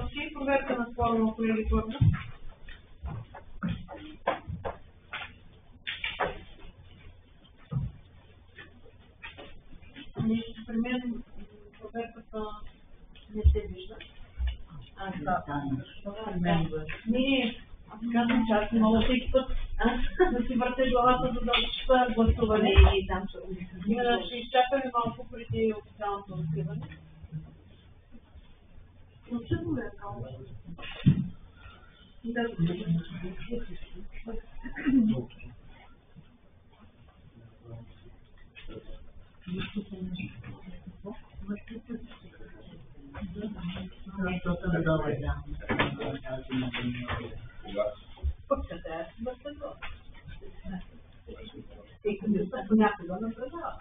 гласи. Проверка на кворума, колеги, първо. Нещо при мен проверката не се вижда. Не, аз казвам, че аз не мога всеки път да си въртя главата, за да чета гласуване. Ще изчакаме малко преди официалното разкриване. Но ще добре, само. Да, пък ще трябва да се бъдат. Тъй като понякога напредава.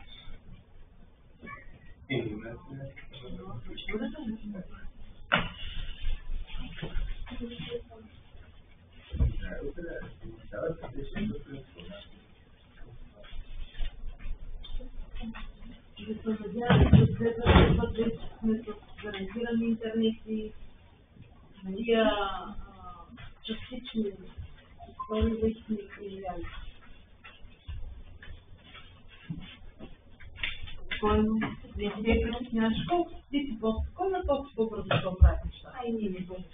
Да се надяваме, че следващия път вече сме с гарантирани интернети, частични истории вече сме изкривяли. Спокойно, не се притесняваш, колко ти си по-спокойна, толкова по-бързо ще оправиш неща. Ай, ние не бъдем.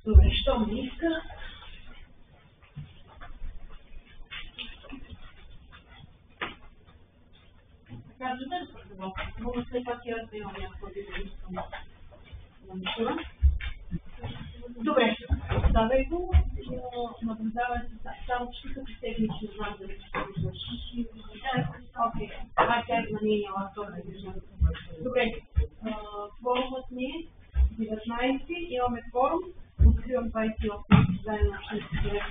Добре, що ми иска? Така, че да предполагам. Мога след пак и аз да имам някаква видео, искам да мисля. Добре, оставяй го, наблюдавайте само, че като технично знам дали ще се виждаш. Окей, това е изменение лаптоп, не виждам. Добре, кворумът ни е 19, имаме кворум. Откривам 28 заедно на общински съвет.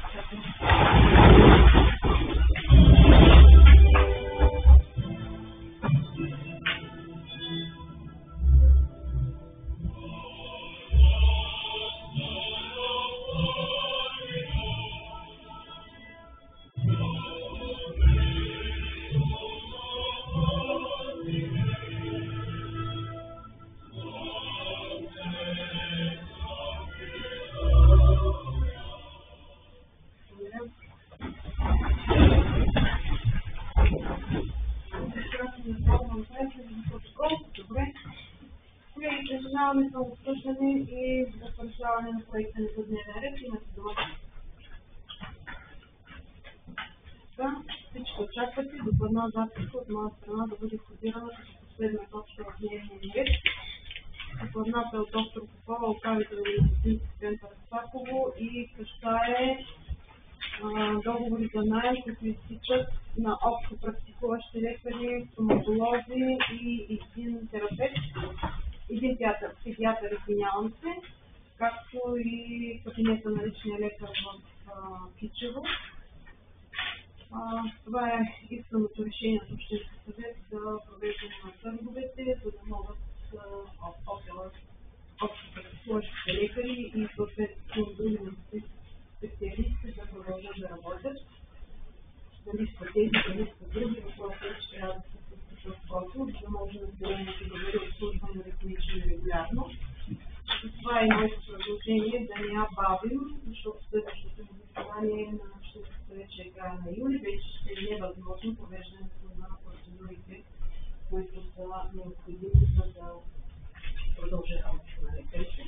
Преминаваме към обсъждане и затвърждаване на проекта за дневен ред. Имате думата. Всички очаквате докладна записка от моя страна да бъде входирана като последна точка в дневния ред. Докладната е от доктор Попова, управител на медицински център Саково и касае договори за наем, които изтичат на общо практикуващи лекари, стоматолози и един терапевт. Един педиатър, извинявам се, както и кабинета на личния лекар в Кичево. Това е исканото решение от Общински съвет за провеждане на търговете, за да могат общопрактикуващите лекари и съответно други специалисти да продължат да работят. Дали са тези, дали са други, въпросът е, че трябва да се случва в профил, за да може населението да бъде обслужвано ритмично и регулярно. Това е моето предложение да не я бавим, защото следващото заседание на Общински съвет ще е края на юли, вече ще е невъзможно провеждането на процедурите, които са необходими, за да продължи работа на лекарите.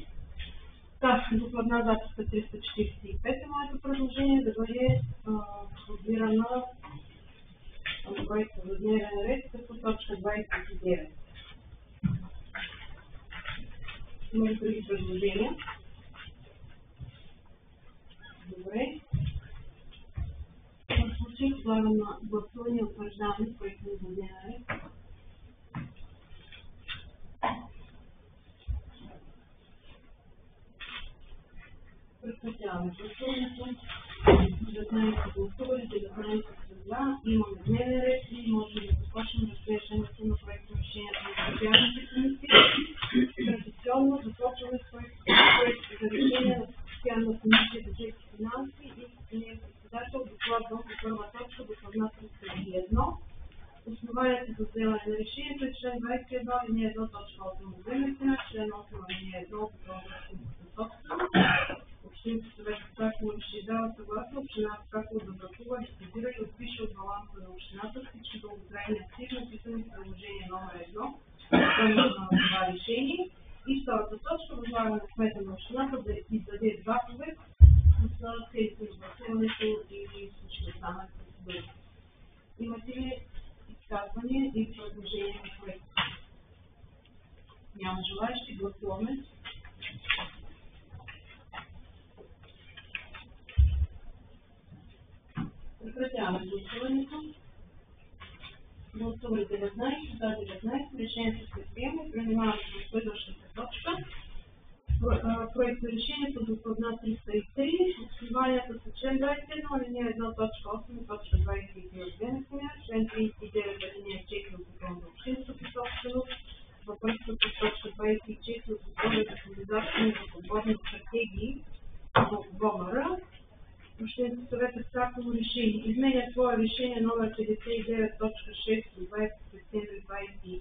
Докладна записка 345 е моето предложение да бъде входирана в проекта за дневен ред като точка 29. Има ли други предложения? Добре. В случай подлагам на гласуване и утвърждаване проекта за дневен ред. Прекратяваме гласуването. 19 гласували, 19 за, имаме дневен ред и можем да започнем разглеждането на проекта решението на постоянните комисии. Традиционно започваме с проект за решение на постоянна комисия бюджет и финанси и господин председател докладвам по първа точка докладна 301. Основанието за вземане на решението е член 21, алинея 1, точка 8 от времето, член 8, алинея 1 от общинската собственост. Общински съвет в Саково ще дава съгласие община в Саково да бракува, ликвидира и отпише от баланса на общината всички дълготрайни активи, описани в приложение номер 1 на това решение. И втората точка възлага на кмета на общината да издаде заповед с целите на гласуването и всички останали процедури. Имате ли изказвания и предложения на проекта? Няма желаещи, гласуваме. Прекратяваме гласуването. Гласували 19, за 19, решението се приема и преминаваме към следващата точка. Проект за решението докладна 303. Основанията са член 21, алинея 1, точка 8, точка 23 от ДНС, член 39, алинея 4 от Закона за общинската собственост, във връзка с точка 24 от Закона за кандидатстване за подборни стратегии в ВОМР. Общински съвет в Саково изменя свое решение номер 59.6 от 20 септември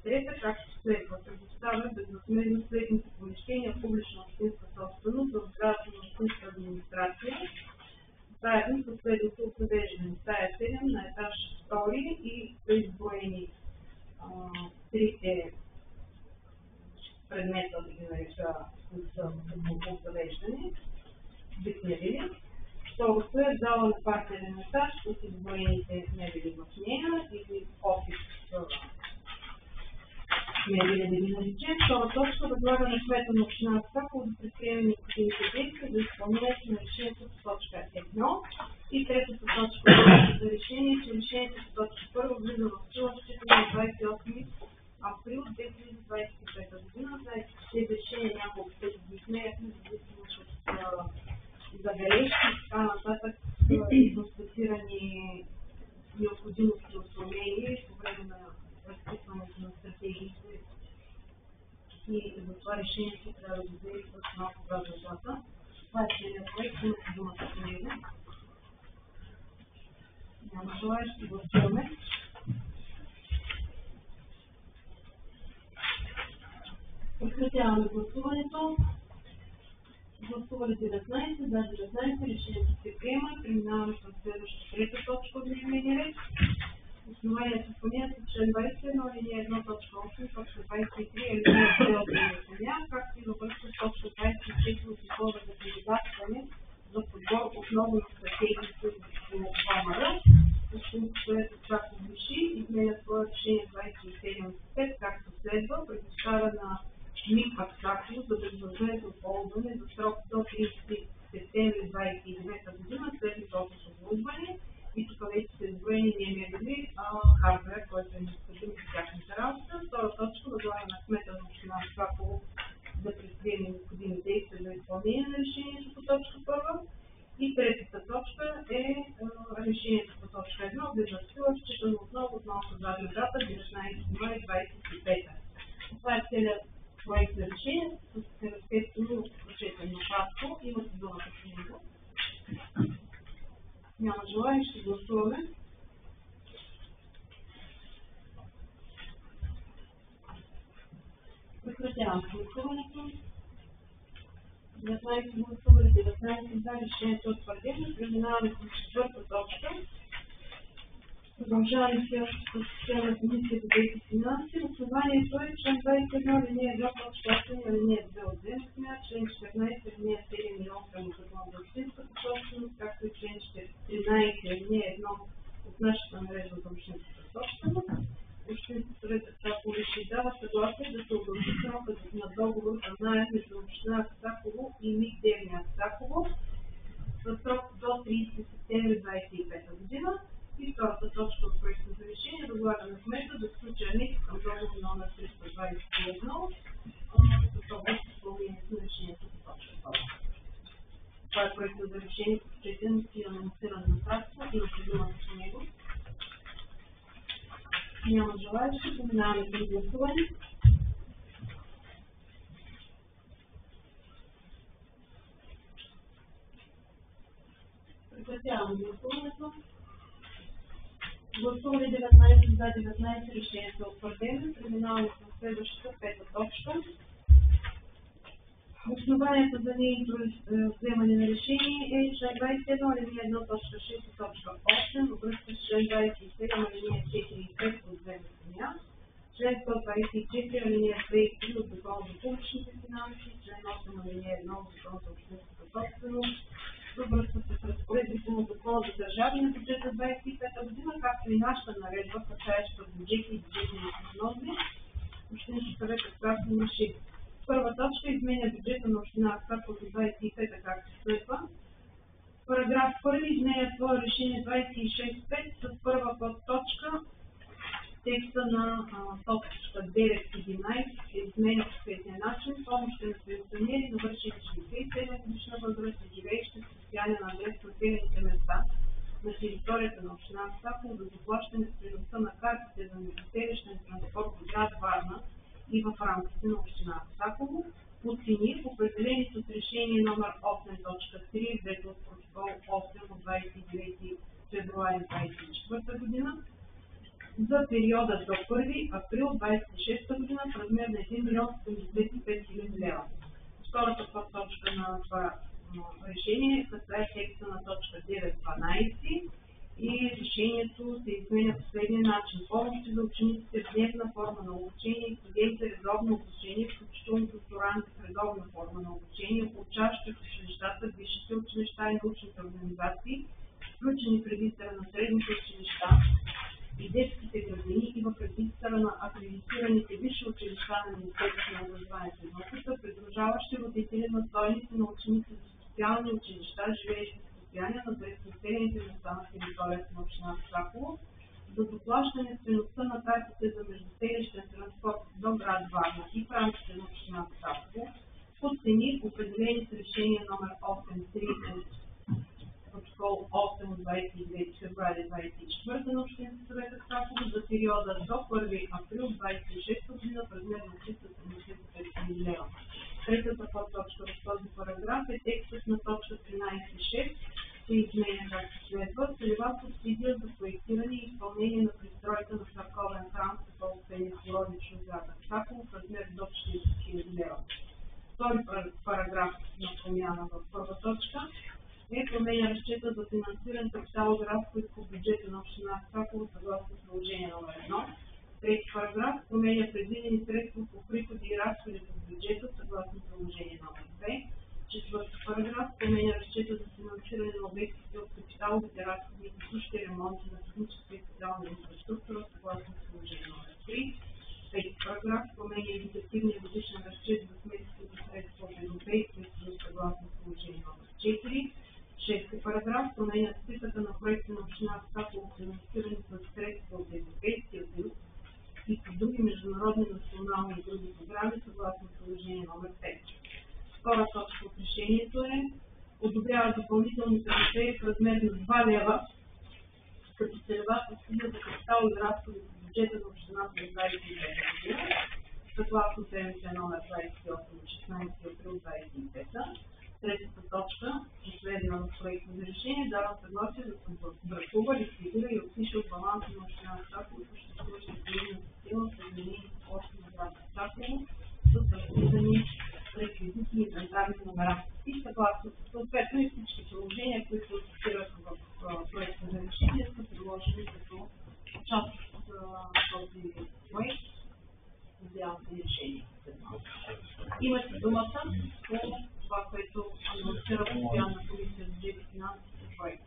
2023, както следва: предоставя безвъзмездно следните помещения публична общинска собственост в сградата на общинска администрация, заедно с следното обзавеждане. Стая 7 на етаж 2 и са изброени трите предмета, да ги нарека, които са обзавеждане. Бихневили. Второто е зала на паркирен етаж от изброените мебели в нея или офис мебели, да ги наречем. Втора точка възлага на кмета на община Саково да предприеме необходимите действия за изпълнението на решението по точка 1. И третата точка за решение, че решението по точка 1 влиза в сила считано на 28 април 2025 година. Знаете, че тези решения няколко пъти ги измеряхме, зависимост от забележки и така нататък са констатирани необходимости от промени по време на разписването на стратегиите и за това решението трябва да бъде с малко правна дата. Това е целият проект, имате думата по него. Няма желаещи, гласуваме. Прекратяваме гласуването. Гласували 19, за 19, решението се приема. Преминаваме към следващата трета точка от дневния ред. Основанието по нея са член 21, алинея 1, точка 8, точка 23, алинея 2 от ДНС, както и във връзка с точка 24 от Закона за кандидатстване за подбор отново на стратегиите по ВОМР. Общински съвет в Саково изменя свое решение 27.5, както следва: предоставя на МИП Саково за безвъзмездно ползване за срок до 30 септември 2009 година следното офис оборудване. И тук вече са изброени не мебели, а хардвер, който е необходим за тяхната работа. Втора точка възлага на кмета на община Саково да предприеме необходими действия за изпълнение на решението по точка 1. И третата точка е решението по точка 1 влиза в сила, считано отново от малко задна дата 19 май 2025. Това е целият проект за решение, с естествено прочетено кратко. Имате думата по него. Няма желаещи, ще гласуваме. Прекратявам гласуването. 19 гласували, 19 за, решението е утвърдено. Преминаваме към четвърта точка. Продължаваме с постоянна комисия за бюджет и финанси. Основанието е член 21, алинея 2, точка 8, алинея 2 от ДНС, член 14, алинея 7 и 8 от Закона за общинската собственост, както и член 13, алинея 1 от нашата мрежа за общинската собственост. Общински съвет Саково дава съгласие да се удължи срока на договор за наем между община Саково и МИГ Девня Саково за срок до 30 септември 2025 година. И втората точка от проекта за решение възлага на кмета да сключи анекс към договор номер 321 с оглед изпълнението на решението по точка 2. Това е представя проекта за решение по четене и анонсиране на средства и необходимата по него. Няма желаещи, поминаваме към гласуване. Прекратявам гласуването. Гласували 19 за 19, решението е утвърдено. Преминаваме към следващата пета точка. Основанието за нейното вземане на решение е член 21, алинея 1, точка 6 и точка 8, във връзка с член 27, алинея 4 и 5 от Земя земя, член 124, алинея 2 и 3 от Закона за публичните финанси, член 8, алинея 1 от Закона за общинската собственост, във връзка с разпоредбите на Закона за държавния бюджет за 2025 година, както и нашата наредба, касаеща бюджети и бюджетни прогнози, Общински съвет изпратен реши. Първа точка изменя бюджета на община Аксаков за 25, както следва. Параграф 1 изменя своя решение 26.5 с първа подточка. Текста на точка 9.11 се изменя по следния начин. Помощи на пенсионери, навършили 67 годишна възраст и живеещи в постоянен адрес в населените места на територията на община Аксаков за заплащане с приноса на картите за междуселищен транспорт в град Варна и в рамките на община Аксаково, по цени, определени с решение номер 8.3, взето от протокол 8 от 29 февруари 2024 година, за периода до 1 април 2026 година в размер на 1 млн. 75 хил. лева. Втората подточка на това решение касае текста на точка 9.12 и решението се изменя последния начин. Помощи за учениците в дневна форма на обучение и студенти редовно обучение, включително докторанти в редовна форма на обучение, учащи в училищата, висшите училища и научните организации, включени в регистъра на средните училища и детските градини и в регистъра на акредитираните висши училища на Министерството на образованието и науката, придружаващи родители настойници на ученици за социални училища, живеещи в постоянен адрес в населените места на територията на община Аксаково, за доплащане стойността на картите за междуселищен транспорт до град Варна и в рамките на община Аксаково, по цени, определени с решение номер 8.30 протокол 8 от 29 февруари 2024 на Общински съвет Аксаково за периода до 1 април 2026 година в размер на 375 хил. лева. Третата подточка в този параграф е текстът на точка 13.6 се изменя както следва. Целева субсидия за проектиране и изпълнение на пристройка на църковен храм в Световно Богородично град Аксаково в размер до 40 хил. лева. Втори параграф на промяна в първа точка променя разчета за финансиране капиталови разходи по бюджета на община Аксаково съгласно приложение номер 1. Трети параграф променя предвидени средства по приходи и разходи по бюджета съгласно приложение номер 2. Четвърти параграф променя разчета за финансиране на обектите от капиталовите разходи и текущи ремонти на техническа и социална инфраструктура съгласно приложение номер 3. Пети параграф променя индикативния годишен разчет за сметките за средства от Европейския съюз съгласно приложение номер 4. Шести параграф променя списъка на проекти на община Аксаково, финансирани с средства от Европейския съюз и по други международни, национални и други програми съгласно приложение номер 5. Втора точка от решението е одобрява допълнителни трансфери в размер на 2 лева като целева субсидия за капиталови разходи по бюджета на общината за 2025 година съгласно ПМС номер 28 от 16 април 2025. Третата точка, последна в проекта за решение, дава съгласие да се бракува, ликвидира и отпише от баланса на община Аксаково съществуваща цивилна система в изменение с площи на град Аксаково с разписани реквизити и инвентарни номера. И съответно и всички приложения, които цитираха в проекта за решение, са приложени като част от този проект. Надявам се решение. Имате думата по това, което анонсира постоянна комисия за бюджет и финанси по проект.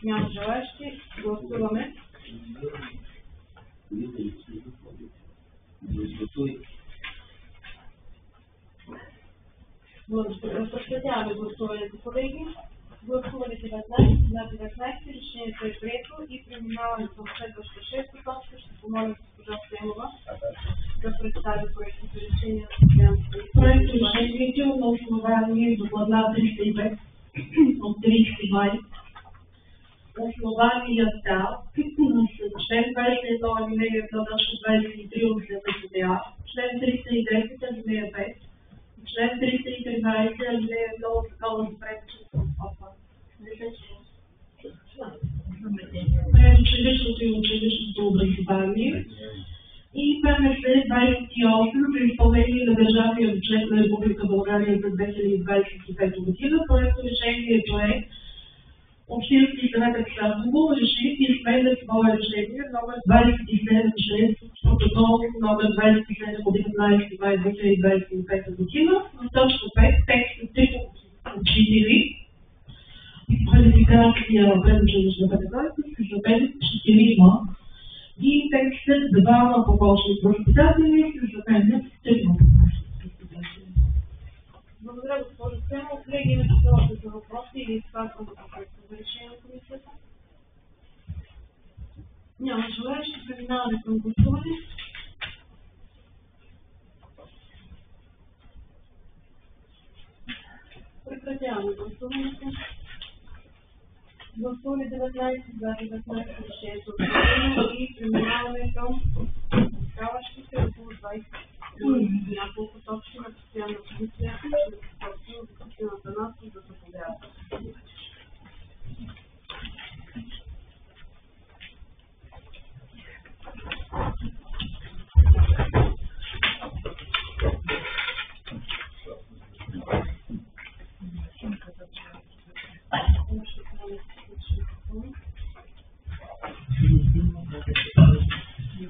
Няма желаещи. Гласуваме. Прекратяваме гласуването, колеги. Гласували 19 за 19, решението е прието и преминаваме към следващата 6 точка. Ще помоля госпожа Стенова да представи проекта за решение на постоянната комисия. Проект решението на основание докладна 305 от 30 май. Основанията с член 21 алинея 1.23 от ЗПТА, член 310 алинея 5, член 313 алинея 1 от Закона за предучилищното и училищното образование и ПМС 28 при изпълнение на държавния бюджет на Република България за 2025 година. Проектът решението е Общински съвет Хасково реши и изменя свое решение номер 27.6 протокол номер 27 от 19 май 2025 година. В точка 5 текст 3 учители квалификация предучилищна педагогика се заменят с цинизма и текстът двама помощни възпитатели се заменят с трима помощни възпитатели. Благодаря, госпожо Стенова. Колеги, имате това за въпроси или изказвам проекта за решение на комисията? Няма желаещи. Преминаваме към гласуване. Прекратяваме гласуването. Гласували 19 за 19 решението и преминаваме към оставащите около 20 няколко точки на постоянна комисия, собствено за Кристината нас и за заповядата.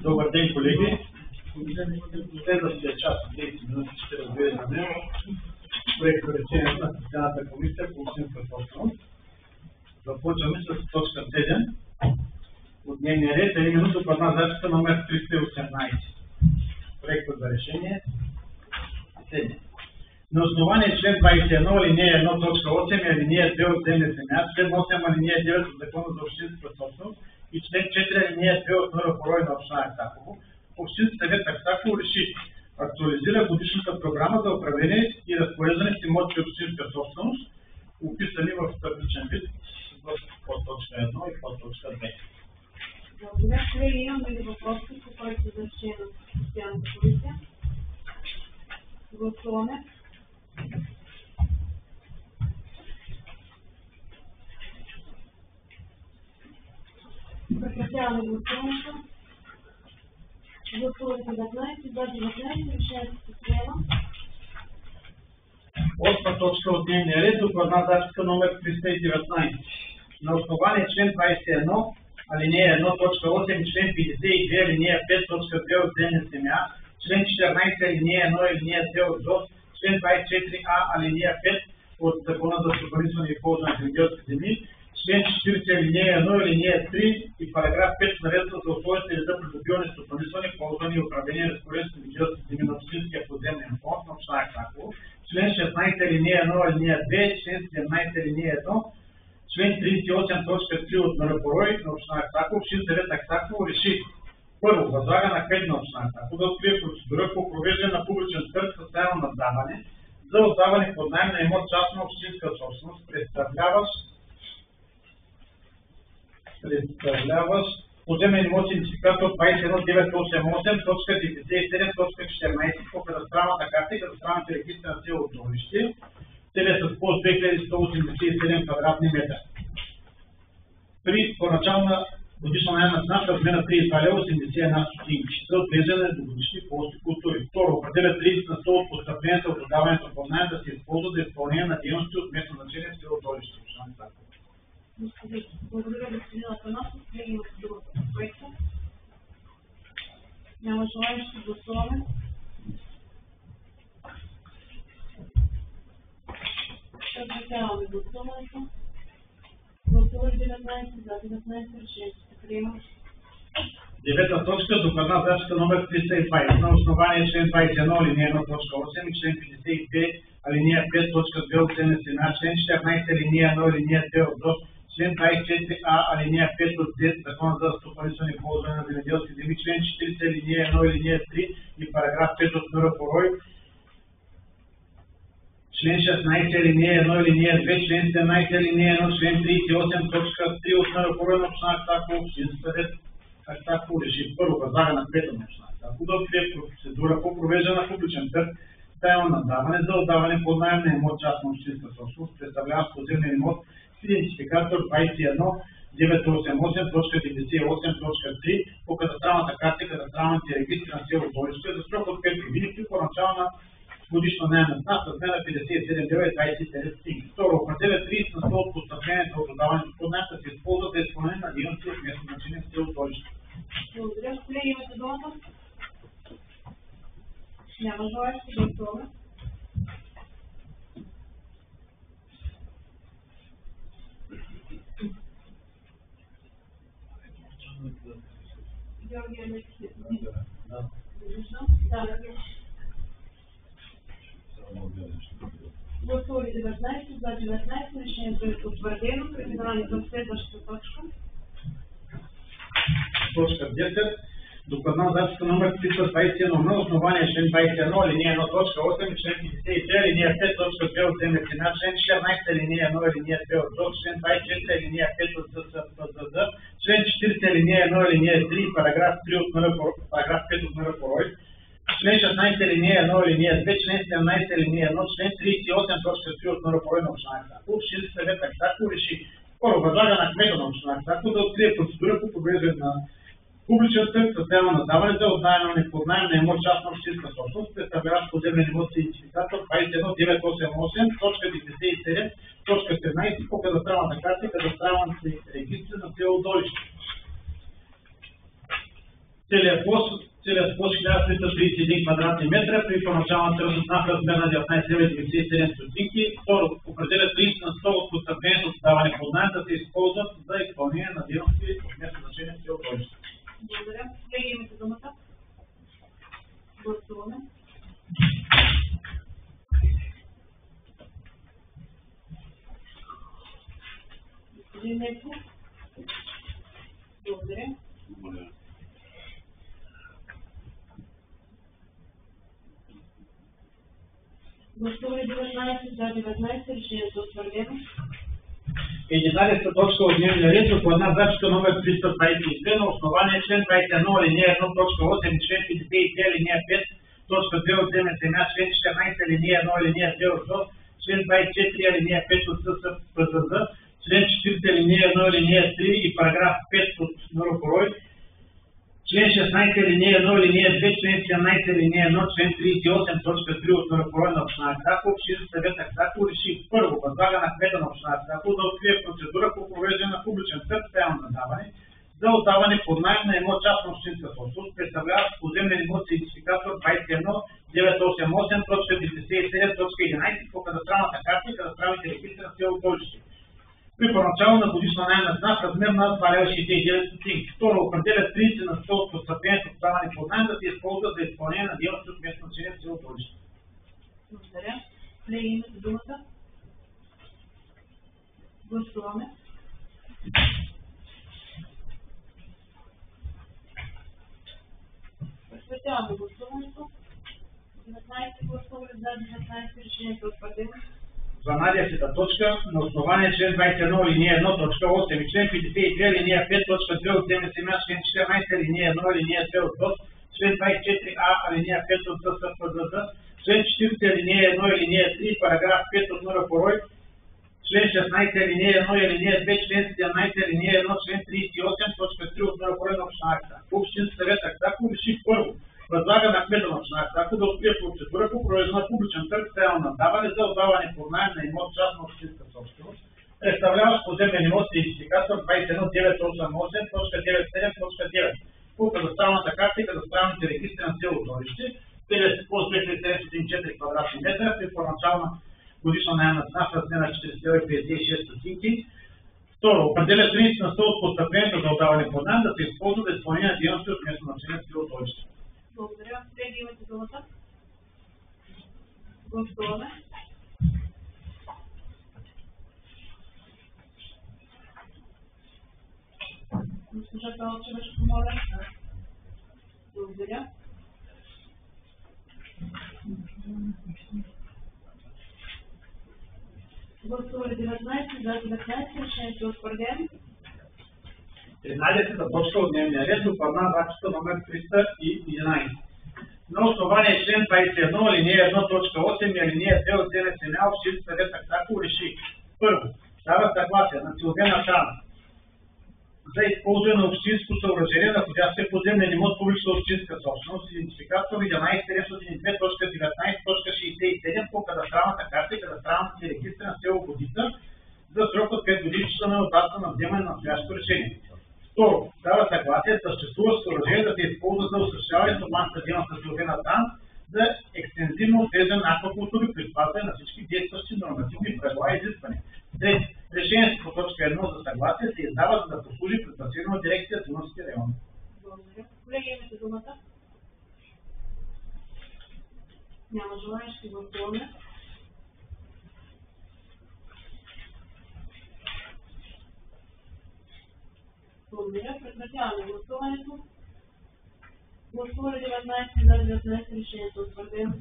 Добър ден, колеги! Следващия час от 30 минути ще разглеждаме проекта решението на Постоянната комисия по общинска собственост. Започваме с точка 7 от дневния ред, а именно докладна записка номер 318. Проекта за решение 7. На основание член 21, алинея 1, точка 8 и алинея 2 от земя земя, член 8, алинея 9 от Закона за общинска собственост и член 4, алинея 2 от Нора Порой на община Аксаково, Общински съвет Аксаково реши актуализира годишната програма за управление и разпореждане с имоти общинска собственост, описани в табличен вид в подточка 1 и подточка 2. Благодаря, колеги. Имаме ли въпроси по проекта за решение на постоянната комисия? Гласуваме. Прекратяваме гласуването. Гласуваме 19, 19, решението се приема. Осма точка от дневния ред, докладна записка номер 319. На основание член 21, алинея 1, точка 8 и член 52, алинея 5, точка 2 от земя земя, член 14, алинея 1, алинея 2 от ЗОС, член 24а, алинея 5 от Закона за стопанисване и ползване на земеделски земи, член 40, алинея 1, алинея 3 и параграф 5 на наредбата за условията и реда за придобиване, стопанисване, ползване и управление, разпореждане на земеделски земи на общинския поземлен фонд на община Аксаково, член 16, алинея 1, алинея 2, член 17, алинея 1, член 38, точка 3 от Нора Порой на община Аксаково, Общински съвет Аксаково реши: първо, възлага на кмет на община Аксаково да открие процедура по провеждане на публичен търг с тайно наддаване за отдаване под наем на имот частна общинска собственост, представляващ поземен имот идентификатор 21988, точка 97, точка 14 по кадастралната карта и кадастралните регистри на село Долище, целия с площ 2187 квадратни метра. При първоначална годишна наемна цена в размер на 32,81 стотинки за отглеждане на годишни полски култури. Второ, определя 30 на 100 от постъпленията от отдаването под наем да се използва за изпълнение на дейности от местно значение в село Долище. Благодаря, господин Атанасов. Вие имате другата проекта. Няма желаещи да гласуваме. Прекратяваме гласуването. Гласуваме 19 за 19, решението се приема. Девета точка, докладна записка номер 320. На основание член 21, алинея 1, точка 8 и член 52, алинея 5, точка 2 от член 17, член 14, алинея 1, алинея 2 от ЗОС, член 24а, алинея 5 от ЗЕС, Закона за стопанисване и ползване на земеделски земи, член 40, алинея 1, алинея 3 и параграф 5 от Нора Порой, член 16 алинея 1 алинея 2, член 17 алинея 1, член 38 точка 3 от Наредбата на община Аксаково, общински съвет Аксаково реши: първо, възлага на кмета на община Аксаково да открие процедура по провеждане на публичен търг с цел наддаване за отдаване под наем на имот частна общинска собственост, представляващ поземлен имот с идентификатор 21.988.98.3 по кадастралната карта и кадастралните регистри на село Долище за срок от 5 години при първоначална годишна наемна цена в размер на 57,27 Второ, определя 30 на 100 от постъплението от отдаването под наем да се използва за изпълнение на дейности от местно значение в село Долище. Благодаря. Колеги, имате думата? Няма желаещи да гласуваме. Георгия Алексиев. Гласували 19, за 19, решението е утвърдено. Преминаваме към следващата точка. Точка 10. Докладна записка номер 321 на основание член 21, алинея 1, точка 8 и член 52, алинея 5, точка 2 от земетрина, член 14, алинея 1, алинея 2 от ЗОП, член 24, алинея 5 от ЗСПЗД, член 40, алинея 1, алинея 3, параграф 5 от НРПРОЙ, член 16, алинея 1, алинея 2, член 17, алинея 1, член 38, точка 3 от НРПРОЙ на община Аксаково. Общински съвет Аксаково реши: първо, възлага на кмета на община Аксаково да открие процедура по провеждане на публичен търг с цел наддаване за отдаване под наем на имот частна общинска собственост, представляващ поземлен имот с идентификатор 21.988.97.17 по кадастралната карта и кадастралните регистри на село Долище. Целият площ 1331 квадратни метра при първоначална тръжна цена в размер на 19,97 стотинки. Второ, определя 30 на 100 от постъплението от даване под наем да се използват за изпълнение на дейности от местно значение в село Долище. Благодаря. Колеги, имате думата. Гласуваме. Господин Нецов. Благодаря. Гласуване 19, за 19, решението е утвърдено. 11 точка от дневния ред, докладна записка номер 322 на основание член 21, алинея 1, точка 8 и член 52, алинея 5, точка 2 от земетрина, член 14, алинея 1, алинея 2 от ЗОП, член 24, алинея 5 от ССПЗД, член 40, алинея 1, алинея 3 и параграф 5 от НРПРОЙ, член 16, алинея 1, алинея 2, член 17, алинея 1, член 38, точка 3 от НРПРОЙ на община Аксаково. Общински съвет Аксаково реши: първо, възлага на кмета на община Аксаково да открие процедура по провеждане на публичен търг с цел наддаване за отдаване под наем на имот частна общинска собственост, представляващ поземлен имот с идентификатор 21.988.97.11 по кадастралната карта и кадастралните регистри на село Долище при първоначална годишна наемна цена в размер на 2,69 стотинки. Второ, определя 30 на 100 от постъплението от даване под наем да се използва за изпълнение на дейности от местно значение в село Долище. Благодаря. Колеги, имате думата. Гласуваме. Прекратяваме гласуването. 19 гласували за, 19 решението е утвърдено. 12-та точка на основание член 21, алинея 1, точка 8 и член 52, алинея 5, точка 2 от ЗМСМ, член 14, алинея 1, алинея 2 от ЗОС, член 24а, алинея 5 от ССПЗД, член 40, алинея 1, алинея 3, параграф 5 от НРПРОЙ, член 16, алинея 1, алинея 2, член 17, алинея 1, член 38, точка 3 от НРПРОЙ на община Аксаково. Общински съвет Аксаково реши: първо, възлага на кмета на община Аксаково да открие процедура по провеждане на публичен търг с цел наддаване за отдаване под наем на имот частна общинска собственост, представляващ поземлен имот с идентификатор 21.988.97.9 по кадастралната карта и кадастралните регистри на село Долище, където се ползва 2704 квадратни метра при първоначална годишна наемна цена в размер на 40,56 стотинки. Второ, определя 30 на 100 от постъплението за отдаване под наем да се използва за изпълнение на дейности от местно значение в село Долище. Благодаря. Колеги, имате думата. Гласуваме. Госпожа Калчева, ще помоля. Благодаря. Гласували 19 за 19, решението е утвърдено. 13-та точка от дневния ред, докладна записка номер 311. На основание член 21, алинея 1, точка 8 и алинея 2 от ДНСМА, Общински съвет Аксаково реши: първо, дава съгласие на Силвена Шан за използване на общинско съоръжение, находящ поземлен имот публична общинска собственост, идентификатор 11702.19.67 по кадастралната карта и кадастралните регистри на село Водица за срок от 5 години считано от датата на вземане на настоящото решение. Второ, дава съгласие съществуващо съоръжение да се използва за осъществяване на стопанска дейност на Силвена Шан за екстензивно отглеждане на аквакултури при спазване на всички действащи нормативни правила и изисквания. Трето, решението по точка 1 за съгласие се издава, за да послужи пред басейнова дирекция Дунавски район. Благодаря. Колеги, имате думата. Няма желаещи, гласуваме. Благодаря. Прекратяваме гласуването. Гласували 19 за 19, решението е утвърдено.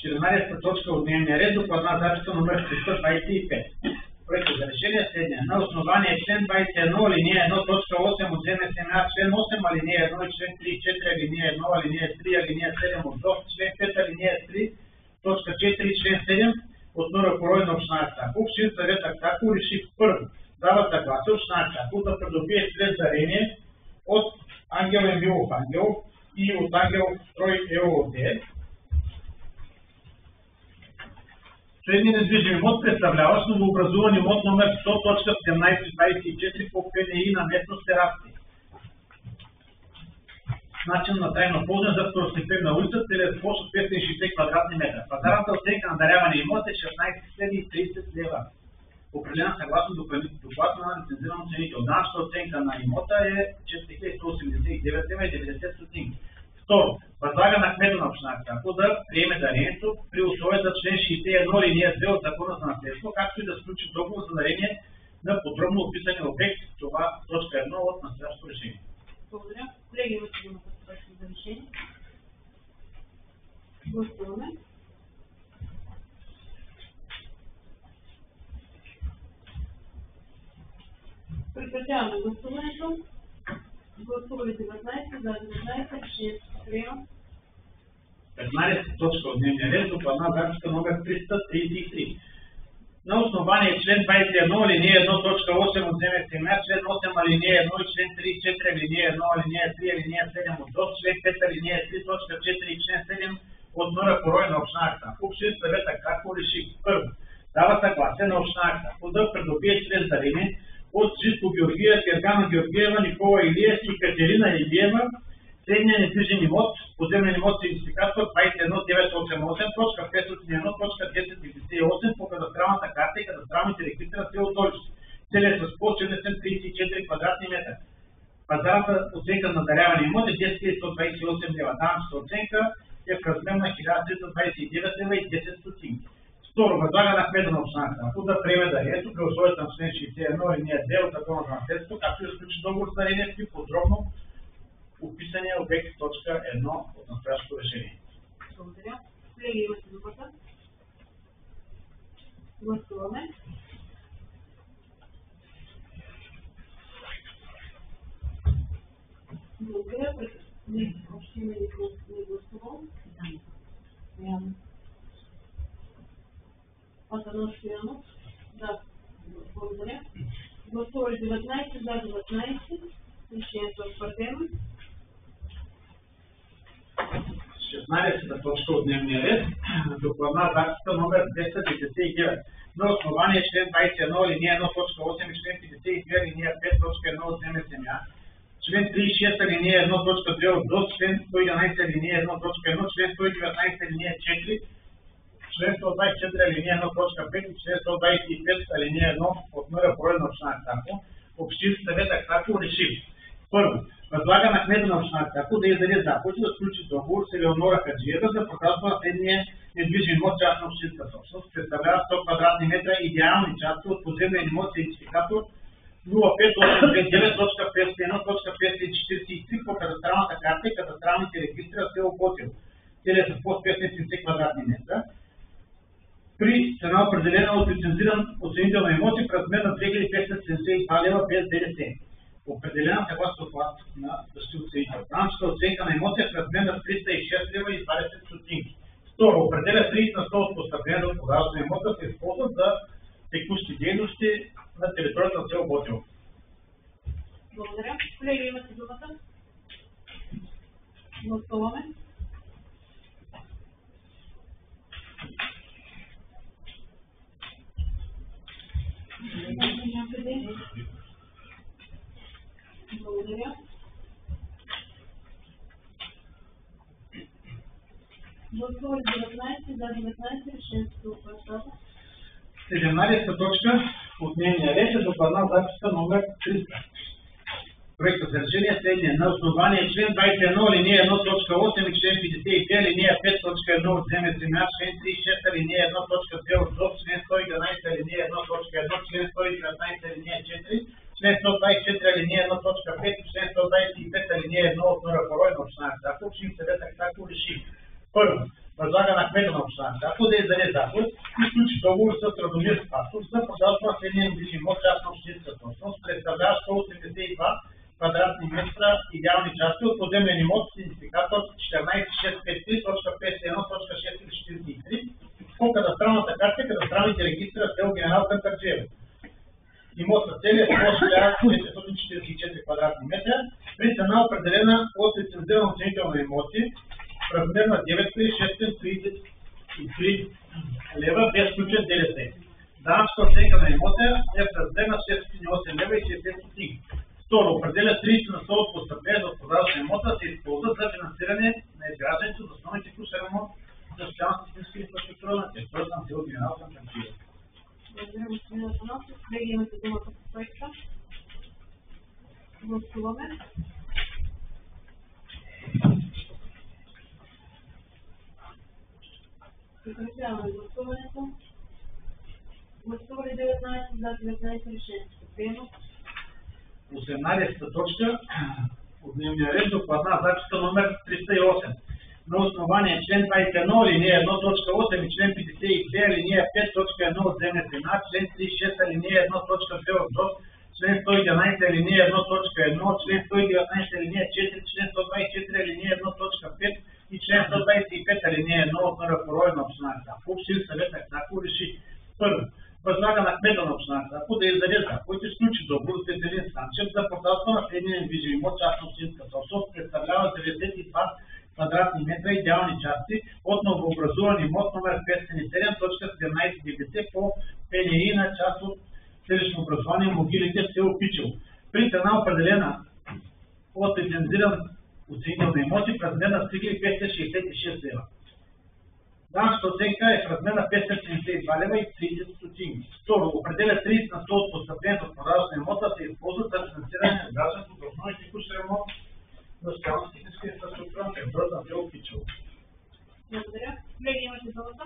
14-та точка от дневния ред, докладна записка номер 325. Проект за решение следния: на основание член 21, алинея 1, точка 8 от ДНСМА, член 8, алинея 1 и член 3, 4, алинея 1, алинея 3, алинея 7 от ДОС, член 5, алинея 3, точка 4 и член 7 от НР Порой на община Аксаково, Общински съвет Аксаково реши: първо, дава съгласие община Аксаково да придобие след дарение от Ангел Емилов Ангелов и от Ангел Строй ЕООД следния недвижим имот, представляващ новообразуван имот номер 100.1724 по ПНИ на местност Терасти. Начин на трайно ползване за второстепенна улица, целият площ от 560 квадратни метра. Пазарната оценка на даряване имот е 16,30 лева. Определена съгласно доклад на лицензиран оценител. Данъчната оценка на имота е 4189 лева и 90 стотинки. Второ, възлага на кмета на община Аксаково да приеме дарението при условията член 61 линия 2 от Закона за наследство, както и да сключи договор за дарение на подробно описани обект. Това точка 1 от настоящото решение. Благодаря. Колеги, имате думата за решение. Гласуваме. Прекратяваме гласуването. Гласували 19 за 19, решението се приема. 15 точка от дневния ред, докладна записка номер 333. На основание член 21, алинея 1, точка 8 от ДНСМА, член 8, алинея 1 и член 34, алинея 1, алинея 3, алинея 7 от ДОС, член 5, алинея 3, точка 4 и член 7 от НР Порой на община Аксаково, Общински съвет Аксаково реши: първо, дава съгласие на община Аксаково да придобие чрез дарение от Живко Георгиев, Гергана Георгиева, Никола Илиев и Катерина Илиева следния недвижим имот, поземлен имот с идентификатор 21501.501.1098 по кадастралната карта и кадастралните регистри на село Толище. Целият с площ 34 квадратни метра. Пазарната оценка на даряване имот е 10 лева. Данъчната оценка е в размер на 1329 лева и 10 стотинки. Второ, възлага на кмета на община Аксаково да приеме дарението при условията на член 61 алинея 2 от Закона за наследство, както и да сключи договор с дарението и подробно описания обект точка 1 от настоящото решение. Благодаря. Колеги, имате думата. Гласуваме. Благодаря. Още има ли гласувал? Няма. Атанас Стоянов. Да. Благодаря. Гласували 19 за 19. Решението е утвърдено. 16-та точка от дневния ред, докладна записка номер 299. На основание член 21 алинея 1, точка 8 и член 52 алинея 5, точка 1 от ДНСМА, член 36 алинея 1, точка 2 от ДОС, член 111 алинея 1, точка 1, член 119 алинея 4, член 124 алинея 1, точка 5 и член 125 алинея 1 от НР Порой на община Аксаково, Общински съвет Аксаково реши: първо, възлага на кмета на община Аксаково да издаде заповед да сключи договор с Елеонора Хаджиева за продажба на следния недвижим имот частна общинска собственост, представлява 100 квадратни метра идеални части от поземлен имот с идентификатор 05829.501.543 по кадастралната карта и кадастралните регистри на село Ботево. Целият с площ 570 квадратни метра. при цена определена от лицензиран оценител на имоти в размер на 2572 лева без ДДС. Определена съгласно доклад на същия оценител. Данъчната оценка на имоти е в размер на 306 лева и 20 стотинки. Второ, определя 30% от постъплението от продажа на имота се използват за текущи дейности на територията на село Ботево. Благодаря. Колеги, имате думата. Гласуваме. Благодаря. Гласували 19 за 19 решението утвърждава. 17 точка от дневния ред е докладна записка номер 300. Проектът за решение е следния. На основание член 21 алинея 1 точка 8 и член 52 алинея 5 точка 1 от земя земя, член 36 алинея 1 точка 2 от ЗОП, член 111 алинея 1 точка 1, член 119 алинея 4, член 124 алинея 1 точка 5 и член 125 алинея 1 от НРПР на община Аксако, общин съвет Аксако реши. Първо, възлага на кмета на община Аксако да издаде заповед и сключи договор с Радомир Спасов за продажба на следния недвижим имот частна общинска собственост, представляващ 182 квадратни метра идеални части от поземлен имот с идентификатор 14653.51.643 по кадастралната карта и кадастралните регистри на село Генерал Кантарджиево. Имот на целия площ 444 квадратни метра при цена определена от лицензиран оценител на имоти в размер на 9633 лева без включен ДДС. Данъчната оценка на имота е в размер на 608 лева и 60 стотинки. Второ, определя 30% от постъплението от продажа на имота да се използват за финансиране на изграждането на основните текущ ремонт на социално-техническа инфраструктура на територията на село Генерал Кантарджиево. Благодаря, господин Атанасов. Колеги, имате думата по проекта. Гласуваме. Прекратяваме гласуването. Гласували 19 за 19 решението. Приема. 18 точка от дневния ред, докладна записка номер 308. На основание член 21 алинея 1 точка 8 и член 52 алинея 5 точка 1 от земя земя, член 36 алинея 1 точка 2 от ЗОП, член 111 алинея 1 точка 1, член 119 алинея 4, член 124 алинея 1 точка 5 и член 125 алинея 1 от НРПР на община Аксако. Общин съвет Аксако реши. Първо, възлага на кмета на община Аксако да издаде заповед и сключи договор с Веселин Санчев за продажба на следния недвижим имот частна общинска собственост, представлява 92 квадратни метра идеални части от новообразуван имот номер 507.1790 по ПНИ на част от селищно образование могилите в село Пичево. При цена определена от лицензиран оценител на имоти в размер на 3566 лева. Данъчната оценка е в размер на 572 лева и 30 стотинки. Второ, определя 30% от постъплението от продажа на имота да се използват за финансиране на гражданството за основни текущ ремонт на социално-техническа инфраструктура на територията на село Пичево. Благодаря. Колеги, имате думата.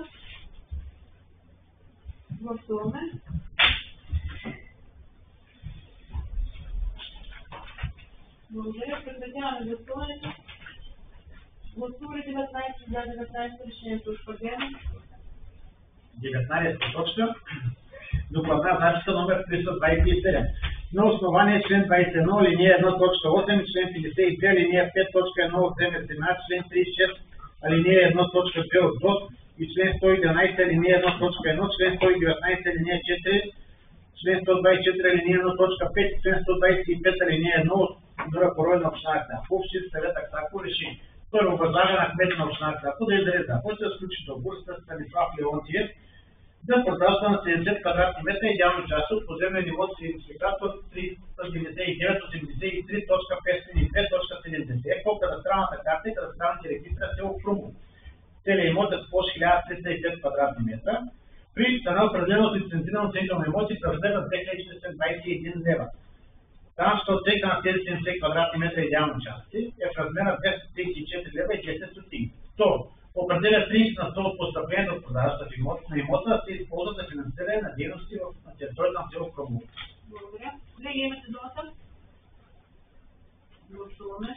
Гласуваме. Благодаря. Прекратяваме гласуването. Гласували 19 за 19 решението утвърдено. 19 точка. Докладна записка номер 327. На основание член 21 алинея 1 точка 8 и член 52 алинея 5 точка 1 от земя земя, член 36 алинея 1 точка 2 от ЗОП и член 111 алинея 1 точка 1, член 119 алинея 4, член 124 алинея 1 точка 5 и член 125 алинея 1 от НРПР на община Аксако. Общин съвет Аксако реши. Първо, възлага на кмета на община Аксако да издаде заповед да сключи договор с Станислав Леонтиев за продажба на 70 квадратни метра идеални части от поземлен имот с идентификатор 399.83.502.70 по кадастралната карта и кадастралните регистри на село Крумово. Целият имот е с площ 1305 квадратни метра при цена определена от лицензиран оценител на имоти в размер на 2421 лева. Данъчната оценка на тези 70 квадратни метра идеални части е в размер на 234 лева и 10 стотинки. Второ, определя 30% от постъплението от продажата на имота да се използва за финансиране на дейности на територията на село Крумово. Благодаря. Колеги, имате думата. Гласуваме.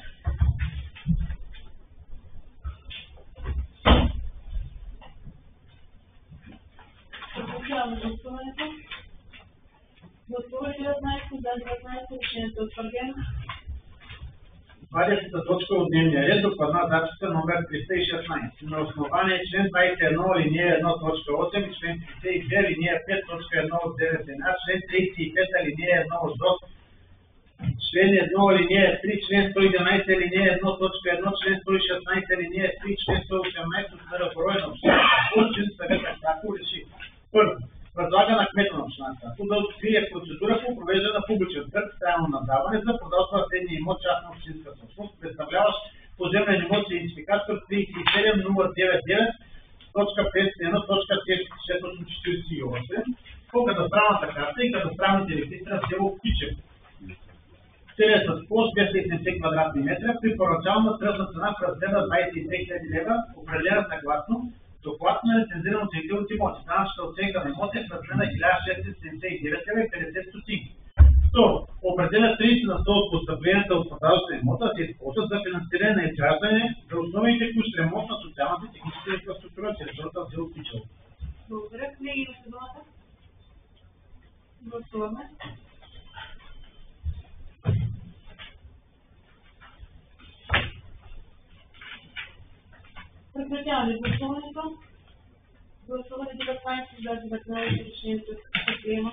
19, решението е утвърдено. 20-та точка от дневния ред, докладна записка номер 316. На основание член 21 алинея 1 точка 8 и член 52 алинея 5 точка 1 от 9 член 35 алинея 1 от ДОС, член 1 алинея 3, член 111 алинея 1 точка 1, член 116 алинея 3, член 118 от Мърброй на общината. Общин съвет ако реши. Първо, възлага на кмета на общината да открие процедура по провеждане на публичен търг с трайно наддаване за продажба на следния имот частна общинска собственост, представляващ поземлен имот с идентификатор 37501.5.648 по кадастралната карта и кадастралните регистри на село Кичев. Целият с площ 270 квадратни метра при първоначална тръжна цена в размер на 22 000 лева, определена съгласно доклад на лицензиран оценител от имоти. Данъчната оценка на имоти е в размер на 1679 лева и 50 стотинки. Второ, определя 30 на 100 от постъпленията от продажата на имота да се използват за финансиране на изграждане за основен текущ ремонт на социалната и техническа инфраструктура на територията на село Кичево. Благодаря. Колеги, имате думата. Гласуваме. Прекратяваме гласуването. Гласуване 19 за 19 решението се приема.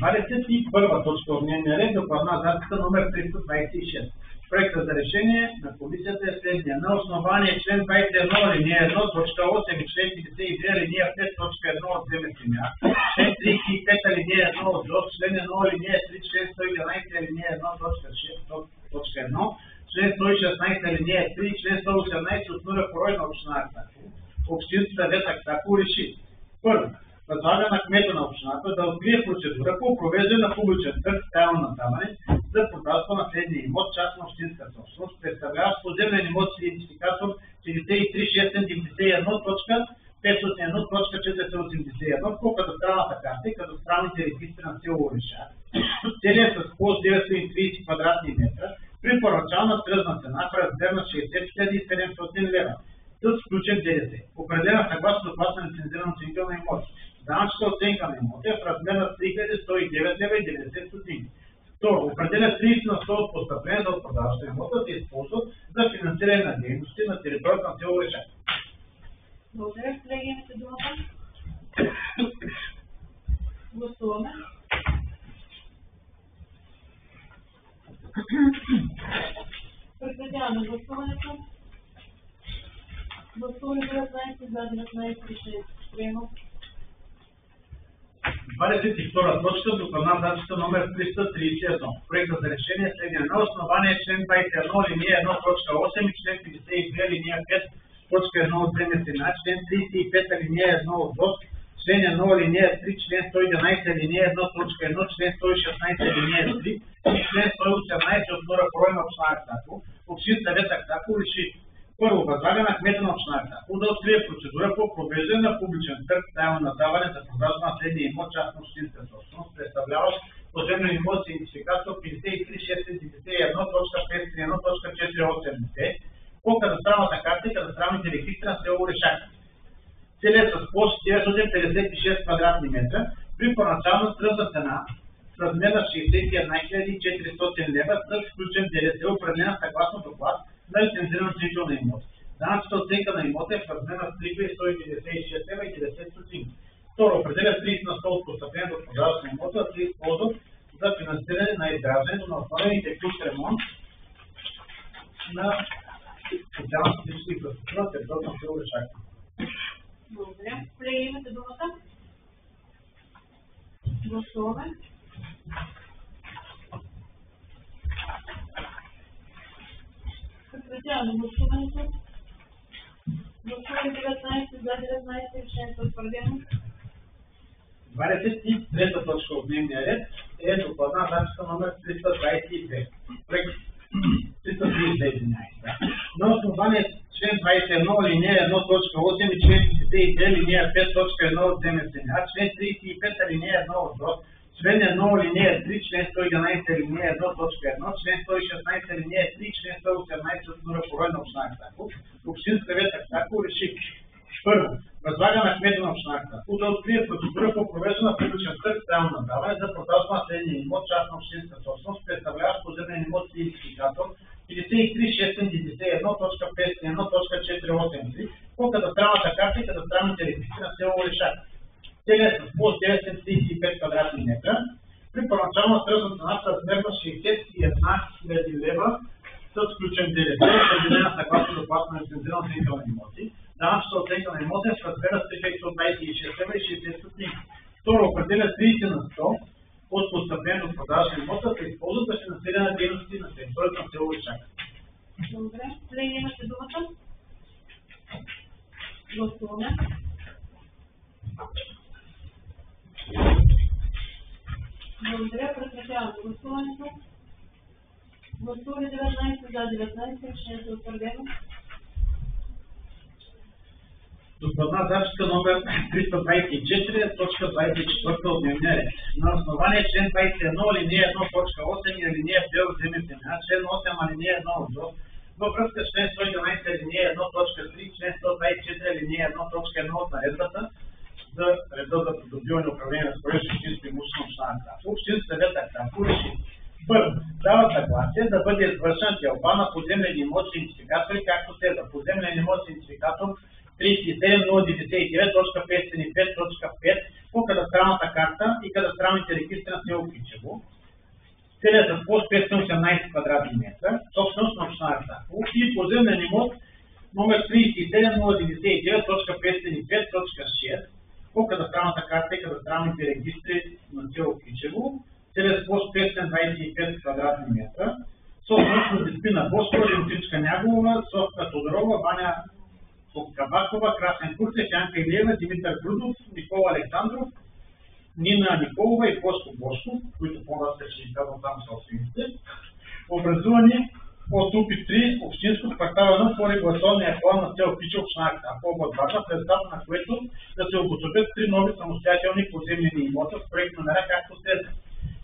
21 точка от дневния ред, докладна записка номер 326. Проектът за решение на комисията е следния. На основание член 21 алинея 1 точка 8 и член 52 алинея 5 точка 1 от земественя, член 35 алинея 1 от ДОС, член 1 алинея 3, член 111 алинея 1 точка 6 точка 1, член 116 алинея 3, член 118 от Мърброй на общината. Общински съвет ако реши. Първо, възлага на кмета на общината да открие процедура по провеждане на публичен търг с трайно наддаване за продажба на следния имот частна общинска собственост, представляващ поземлен имот с идентификатор 53691.501.481 по кадастралната карта и кадастралните регистри на село Орешак. Целият с площ 930 квадратни метра при първоначална тръжна цена в размер на 60 700 лева с включен ДДС, определена съгласно доклад на лицензиран оценител на имоти. Данъчната оценка на имота е в размер на 3109 лева и 90 стотинки. Второ, определя 30 на 100 от постъпленията от продажата на имота да се използват за финансиране на дейности на територията на село Орешак. Благодаря. Колеги, имате думата. Гласуваме. Прекратяваме гласуването. Гласуване 19 за 19 решението се приема. 22 точка, докладна записка номер 331. Проектът за решение е следния. На основание член 21 алинея 1 точка 8 и член 52 алинея 5 точка 1 от земественя, член 35 алинея 1 от ДОС, член 1 алинея 3, член 111 алинея 1 точка 1, член 116 алинея 3 и член 118 от Мърброй на общината. Общински съвет ако реши. Първо, възлага на кмета на общината да открие процедура по провеждане на публичен търг с трайно наддаване за продажба на следния имот частна общинска собственост, представляващ поземлен имот с идентификатор 53691.531.480 по кадастралната карта и кадастралните регистри на село Орешак. Целият с площ 956 квадратни метра при първоначална тръжна цена в размер на 61 400 лева с включен ДДС, определена съгласно доклад на лицензиран оценител на имота. Данъчната оценка на имота е в размер на 3196 лева и 90 стотинки. Второ, определя 30 на 100 от постъплението от продажата на имота да се използват за финансиране на изграждането на основен и текущ ремонт на социалната и техническа инфраструктура на територията на село Орешак. Благодаря. Колеги, имате думата. Гласуваме. Прекратяваме гласуването. Гласуване 19 за 19 решението е утвърдено. 23 точка от дневния ред е докладна записка номер 322. Проект 332. На основание член 21 алинея 1 точка 8 и член 52 алинея 5 точка 1 от земественя, член 35 алинея 1 от ДОС, член 1 алинея 3, член 111 алинея 1 точка 1, член 116 алинея 3, член 118 от Мърброй на общината. Общински съвет ако реши. Първо, Възлага на кмета на община Ахтопол да открие процедура по провеждане на публичен търг спрямо наддаване за продажба на следния имот, частна общинска собственост, представляващ поземлен имот с идентификатор 53690.501.483 по кадастралната карта и кадастралните регистри на село Орешак. Целият с площ 935 квадратни метра при първоначална тръжна цена в размер на 61 000 лева с включен ДДС, определена съгласно доклад на лицензирана оценка на имоти. Данъчната оценка на имота е в размер на 326 лева и 60 стотинки. Второ, определя 30 на 100 от постъплението от продажа на имота се използват за финансиране на дейности на територията на село Орешак. Добре. Колеги, имате думата. Гласуваме. Благодаря. Прекратявам гласуването. Гласували 19 за 19, решението е утвърдено. Докладна записка номер 324, точка 24 от дневния ред. На основание член 21, алинея 1, точка 8 и алинея 2 от земя земя, член 8, алинея 1 от ЗОС, във връзка с член 111, алинея 1, точка 3, член 124, алинея 1, точка 1 от наредбата за реда за придобиване и управление на строеж общинско имущество на община Ахтопол, общински съвет Ахтопол реши: първо, дава съгласие да бъде извършена делба на поземлен имот с идентификатори, както следва: поземлен имот с идентификатор 37099.505.5 по кадастралната карта и кадастралните регистри на село Кичево. Целият с площ 518 квадратни метра, собственост на община Ахтопол, и поземлен имот номер 37099.505.6 по кадастралната карта и кадастралните регистри на село Кичево. Целият с площ 525 квадратни метра, собственост на Деспина Бошкова, Димитричка Нягова, Софка Тодорова, Ваня Кабакова, Красен Курцев, Янка Илиева, Димитър Грудов, Никола Александров, Нина Николова и Бошко Бошков, които по-нататък ще изказвам там собствените, образувани от УПИ-3 общинско квартала по регулационния план на село Кичево, община Ахтопол, област Варна, в резултат на което да се обособят 3 нови самостоятелни поземлени имота с проект номера, както следва: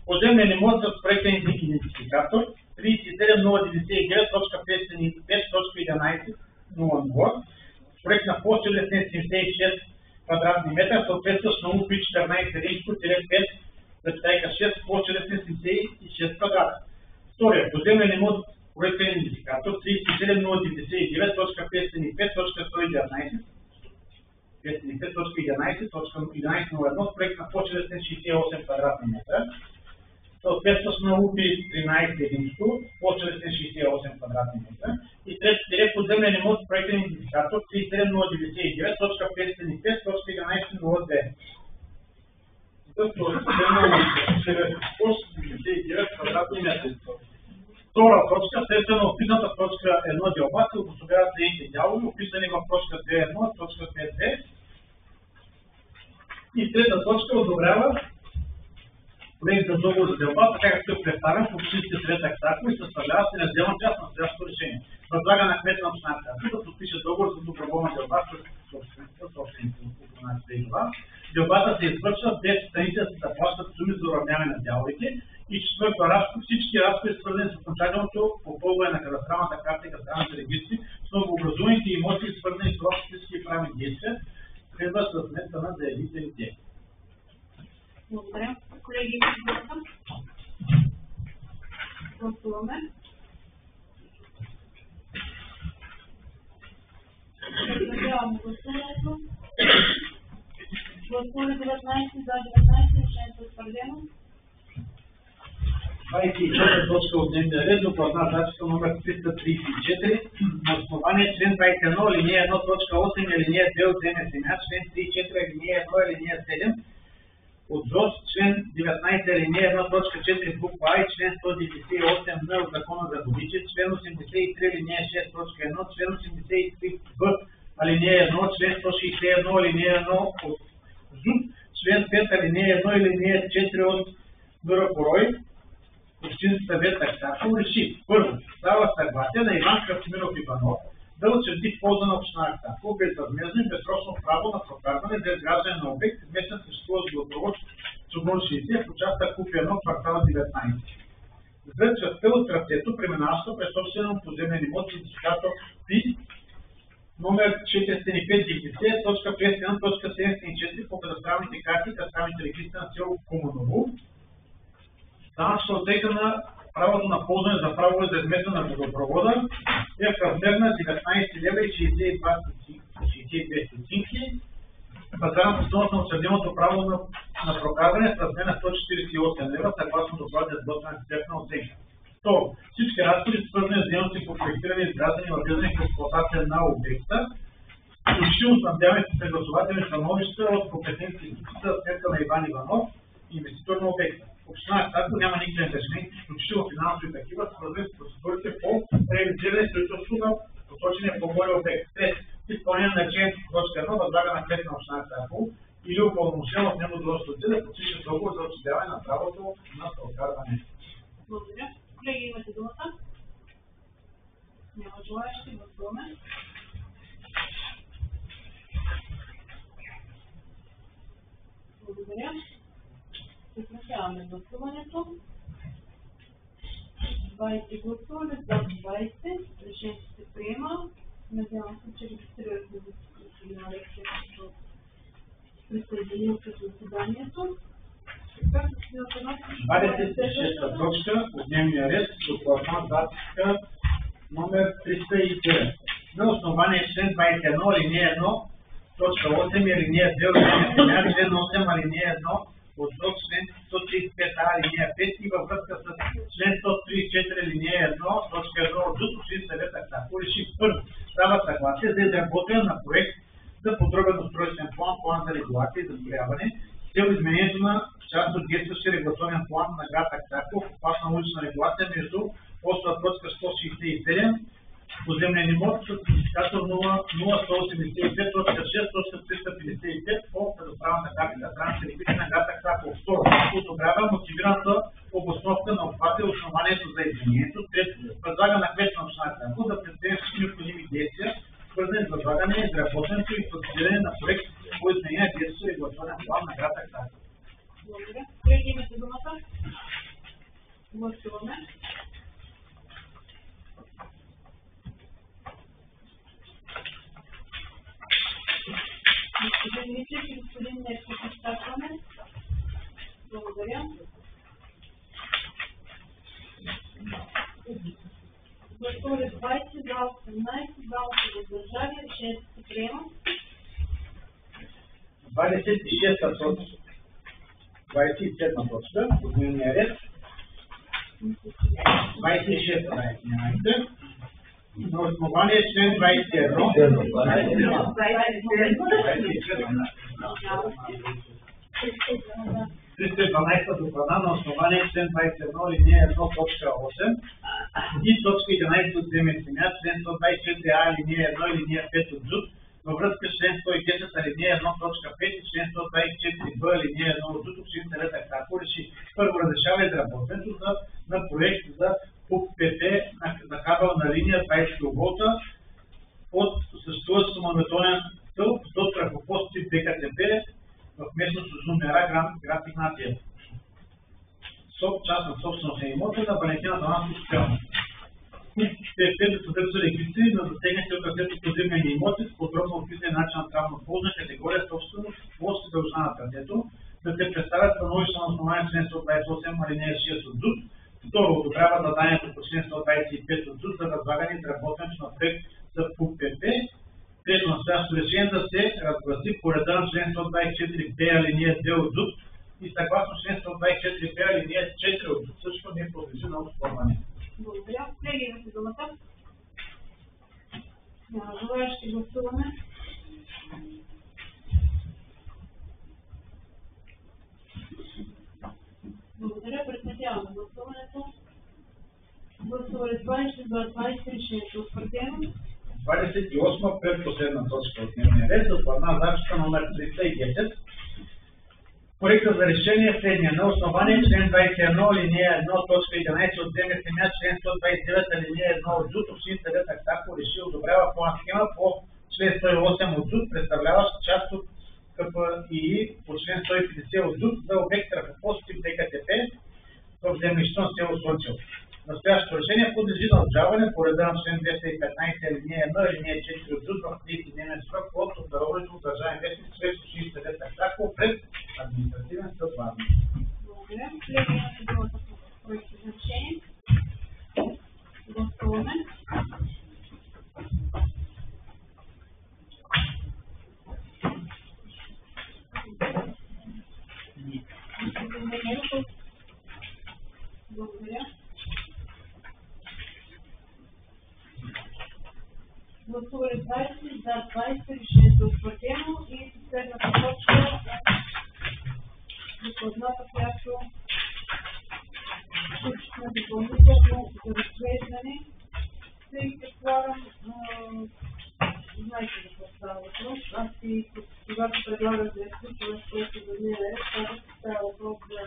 поземлен имот с проектен идентификатор 37099.505.11.00 с проект на площ 76 квадратни метра, съответстващ на УПИ 14-5, площ 76 квадрата. Втория, поземлен имот проектен идентификатор 37099.505.11.11.11.01 с проект на площ 68 квадратни метра, съответстващ на УПИ 13 площ 68 квадратни метра. И третия, поземлен имот с проектен идентификатор 37099.505.11.02 за площ 99 квадратни метра. Втора точка, следствие на описаната в точка 1 делба се обособяват следните дялове, описани в точка 2.1, точка 5.2. И трета точка одобрява проект за договор за делба, така както е представен в общинския съвет Ахтопол и съставлява се неразделна част на настоящото решение. Възлага на кмета на община Ахтопол да подпише договор за доброволна делба с собствените това. Делбата се извършва без страните да плащат суми за уравняване на дяловете. И четвърто, всички разходи, свързани с окончателното попълване на кадастралната карта и кадастралните регистри с новообразуваните имоти, свързани с общински и правни действия, следва със сметка на заявителите. Благодаря. Колеги, гласуваме. Прекратяваме гласуването. Гласуваме 19 за 19, решението е утвърдено. 24 точка от дневния ред, докладна записка номер 334, на основание член 21, алинея 1, точка 8 и алинея 2 от земя земя, член 34, алинея 1, алинея 7, от ЗОС, член 19, алинея 1, точка 4, буква А и член 198 от Закона за водите, член 83, алинея 6, точка 1, член 83 в алинея 1, член 161, алинея 1 от ЗУП, член 5, алинея 1 и алинея 4 от НРПРОИ. Общински съвет Ахтопол реши: първо, дава съгласие на Иван Красимиров Иванов да учреди в полза на община Ахтопол безвъзмездно и безсрочно право на прокарване за изграждане на обект, вместен съществуващ водопровод Чугун 60 в участък УПИ-1, квартал 19. За частта от трасето, преминаваща през собствено поземлен имот с идентификатор номер 405.10.51.74 по кадастралните карти и кадастралните регистри на село Куманово. Данъчната оценка на правото на ползване за право за изместване на водопровода е в размер на 19 лева и 62 стотинки. Пазарната стойност на учреденото право на прокарване е в размер на 148 лева, съгласно доклада за изготвяне на експертна оценка. Второ, всички разходи, свързани с дейности по проектиране, изграждане и въвеждане в експлоатация на обекта, включително снабдяване с съгласователни становища от компетентни институции за сметка на Иван Иванов, инвеститор на обекта. Община Статко няма никакви ангажименти, включително финансови такива, свързани с процедурите по реализиране строителство на посочения по-горе обект. След изпълнение на член 1 възлага на кмета на община Статко или упълномощено от него длъжностни да подпише договор за осъществяване на правото на прокарване. Благодаря. Колеги, имате думата? Няма желаещи, гласуваме. Благодаря. Прекратяваме гласуването. 20 гласуване, за 20. Решението се приема. Надявам се, че регистрирахме господин Алексия, като присъединил се заседанието. 26-та точка от дневния ред, докладна записка номер 309. На основание член 21, алинея 1, точка 8, алинея 2 от земя, член 8, алинея 1 от член 135а, алинея 5 и във връзка с член 134, алинея 1, точка 1 от Общински съвет Аксако реши първо дава съгласие за изработване на проект за подробен устройствен план за регулация и задобряване с цел изменението на част от действащия регулационен план на град Аксако в обхват на улична регулация между остова точка 167 поземлен имот с класификатор 00185.6.355 по кадастралната карта и кадастралните регистри на град Аксако. Второ, одобрява мотивираната обосновка на обхвата и основанието за изменението. Трето, възлага на кмета на община Аксако да предприеме всички необходими действия, свързани с възлагане, изработването и процедиране на проект по изменение на действащия регулационен план на град Аксако. Благодаря. Колеги, имате думата? Гласуваме. Господин Митрев и господин Нерков, изчакваме. Благодаря. Гласували 20, за 18, 2 въздържали, решението се приема. 26-та точка. 27-та точка от дневния ред. 26-та, извинявайте. На основание член 21. 312 доклада на основание член 21, алинея 1, точка 8 и точка 11 от земя, член 124а, алинея 1, алинея 5 от ЗУТ, във връзка с член 110, алинея 1, точка 5 и член 124б, алинея 1 от ЗУТ, Общински съвет Аксако реши първо разрешава изработването на проект за ПУП-ПП на кабелна линия 20 кV от съществуващ самометонен стълб до трафопост тип ДКТП в местност с номера град Игнатиево. Част на собственост на имота на Валентина Данаско Стоянов. ПУП-ПП да съдържа регистри на засегнати от трасето поземлени имоти с подробно описан начин на правно ползване, категория собственост, площ и дължина на трасето, да се представят становища на основание член 128, алинея 6 от ЗУТ. Второ, одобрява заданието по член 125 от ЗУТ за възлагане и изработването на проект за ПУП-ПП. Трето, настоящото решение да се разгласи по реда на член 124б, алинея 2 от ЗУТ и съгласно член 124б, алинея 4 от ЗУТ също не подлежи на оспорване. Благодаря. Колеги, имате думата. Няма желаещи, гласуване. Благодаря. Прекратяваме гласуването. Гласували 20, за 20, решението е утвърдено. 28 предпоследна точка от дневния ред, докладна записка номер 310. Проекта за решение следния. На основание член 21, алинея 1, точка 11 от земя, член 129, алинея 1 от ЗУТ, Общински съвет Аксако реши одобрява план схема по член 108 от ЗУТ, представляващ част от КПИ по член 150 от ЗУТ за обект трафопост тип ДКТП в землището на село Слънчево. Настоящото решение подлежи на обжалване по реда на член 215 алинея 1, алинея 4 от ЗУТ в 30-дневен срок от обнародването в Държавен вестник чрез Общински съвет Аксаково пред административен съд Варна. Благодаря. Колеги, имате думата по проекта за решение. Гласуваме. Благодаря. Гласували 20, за 20, решението е утвърдено и последната точка докладната, която включихме допълнително за разглеждане. И предполагам, знаете за какво става въпрос. Аз и когато предлагах да изключваме проекта за дневен ред, казах, че става въпрос за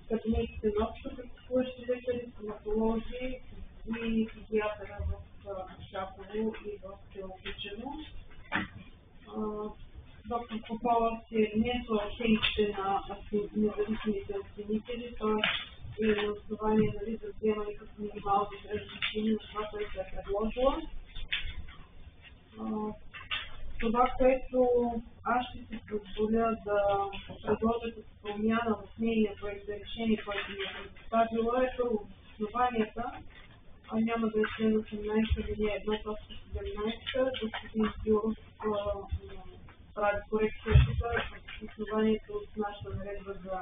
кабинетите на общопрактикуващи лекари, стоматолози и педиатъра в Аксаково и в село Кичево. Доктор Попова се внесла оценките на независимите оценители, т.е. и на основание за вземане като минимални разрешения на това, което е предложила. Това, което аз ще си позволя да предложа като промяна в нейния проект за решение, който ми е предоставила, е първо основанията, а няма да е член 18 или 1.17, господин Юров прави корекция тук в основанието от нашата наредба за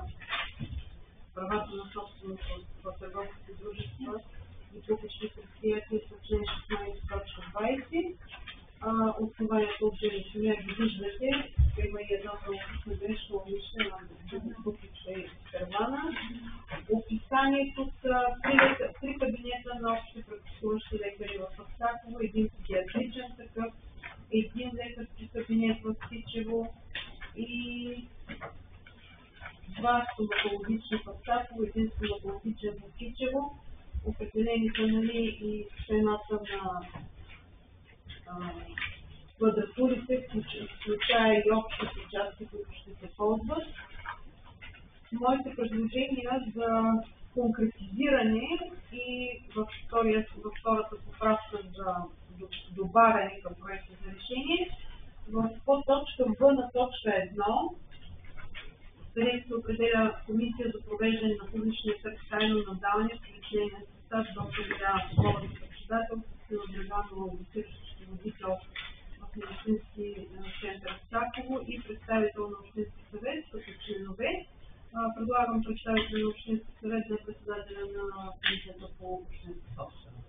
правата на собственост в търговските дружества и публични предприятия по член 16.20. Основанието от Женишемия ги виждате, има и една правописна грешка, умишлена на Букича и Сервана. Описанието са три кабинета на общи практикуващи лекари в Аксаково, един психиатричен такъв, един лекарски кабинет в Кичево и два стоматологични в Аксаково, един стоматологичен в Кичево. Определени са и цената на квадратурите, включая и общите части, които ще се ползват. Моите предложения за конкретизиране и във втората поправка за добавяне към проекта за решение, в подточка В на точка 1, където се определя комисия за провеждане на публичния търг тайно надаване с личния състав, доктор Иляна Попова, председател, Драгано водител в медицински център Аксаково и представител на Общински съвет като членове. Предлагам представител на Общински съвет за председателя на комисията по общинска собственост.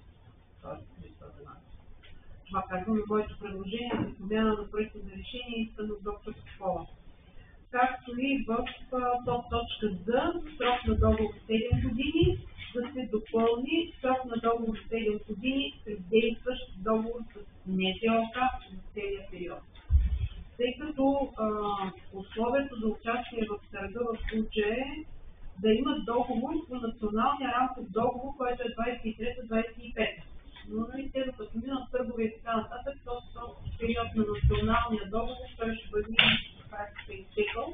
Това казвам моето предложение за промяна на проекта за решение и от доктор Попова. Както и в подточка З, срок на договор 7 години, да се допълни срок на договор 7 години при действащ договор с НЗОК за целия период. Тъй като условието за участие в търга в случая е да има договор по националния рамков договор, който е 23-25. Но те докато минат търгове и така нататък, то период на националния договор, той ще бъде практика изтекъл.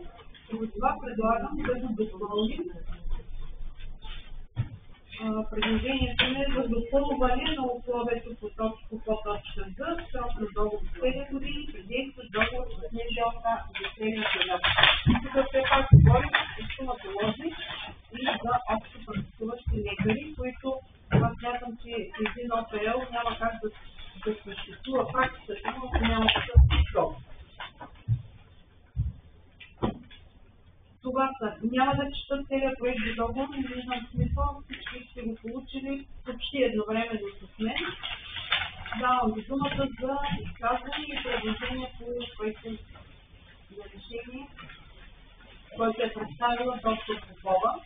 И за това предлагам да го допълним. Предложението ми е за допълване на условието по точка Г, срок на договор 7 години, предействащ договор с НЗОК за целия период. Тук все пак говорим за стоматолози и за общо практикуващи лекари, които аз смятам, че един ОПЛ няма как да съществува практиката, но ако няма такъв договор. Това са. Няма да чета целият проект за договор, не виждам смисъл, всички сте го получили почти едновременно с мен. Давам ви думата за изказване и предложение по проекта за решение, който е представила доктор Попова.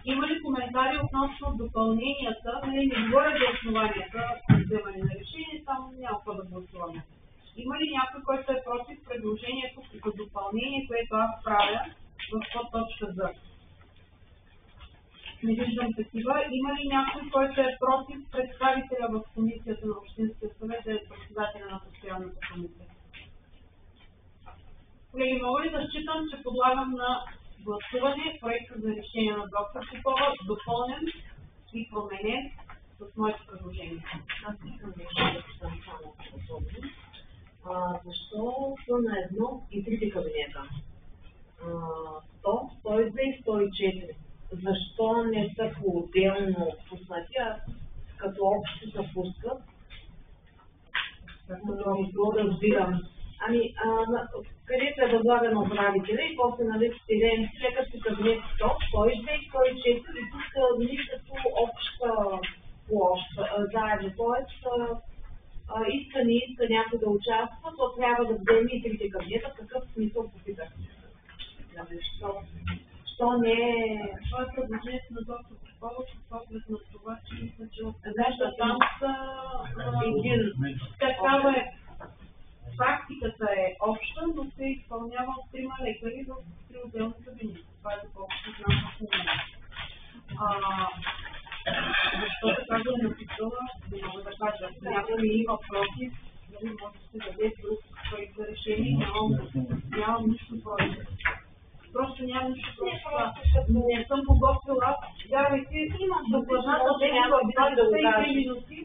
Има ли коментари относно допълненията? Не говоря за основанията за вземане на решение, само няма какво да гласуваме. Има ли някой, който е против предложението за допълнение, което аз правя в подточка З? Не виждам такива. Има ли някой, който е против представителя в комисията на Общинския съвет да е председателя на постоянната комисия? Колеги, мога ли да считам, че подлагам на гласуване проекта за решение на доктор Попова, допълнен и променен с моето предложение. Аз искам нещо да питам само особено. Защо са на едно и трите кабинета? 100, 102 и 104. Защо не са по-отделно пуснати, а като общо се пускат? Не го разбирам. Където е възлагано управителя и после нали стилен чекат по кабинет 100, 102 и 104 и тук никакво обща площ заедно. Тоест иска някой да участва, то трябва да вземе и трите кабинета. В какъв смисъл попитах? Що не е... Това е предложението на доктор Попова с оглед на това, че мисля, че Защото там са един. Такава е. Практиката е обща, но се изпълнява от 3 лекари в 3 отделни кабинети. Това е доколкото знам в момента. Защо така го е написала, не мога да кажа. Някой има против, дали може да се даде друг проект за решение, нямам нищо против. Просто нямам нищо против. Не съм подготвила. Вярвайте, имам докладната тема в 23 минути.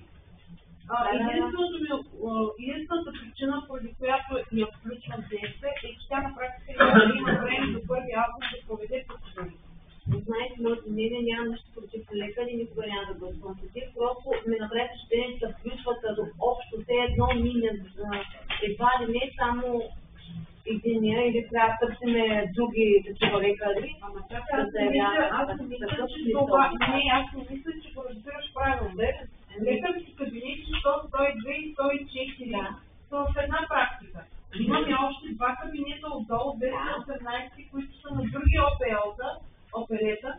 Единствената причина, поради която я включвам днес, е, че тя на практика има време до 1 август да проведе процедури. Знаете, моето мнение няма нищо против лекари, никога няма да гласувам против. Просто ме направи впечатление, че се включват като общо все едно ние едва ли не само единия или трябва да търсиме други такива лекари. Ама чакай, аз не мисля, че това... Не, аз не мисля, че го разбираш правилно. Лекарски кабинети 100, 102 и 104 са в една практика. Имаме още 2 кабинета отдолу, 218, които са на други оперета,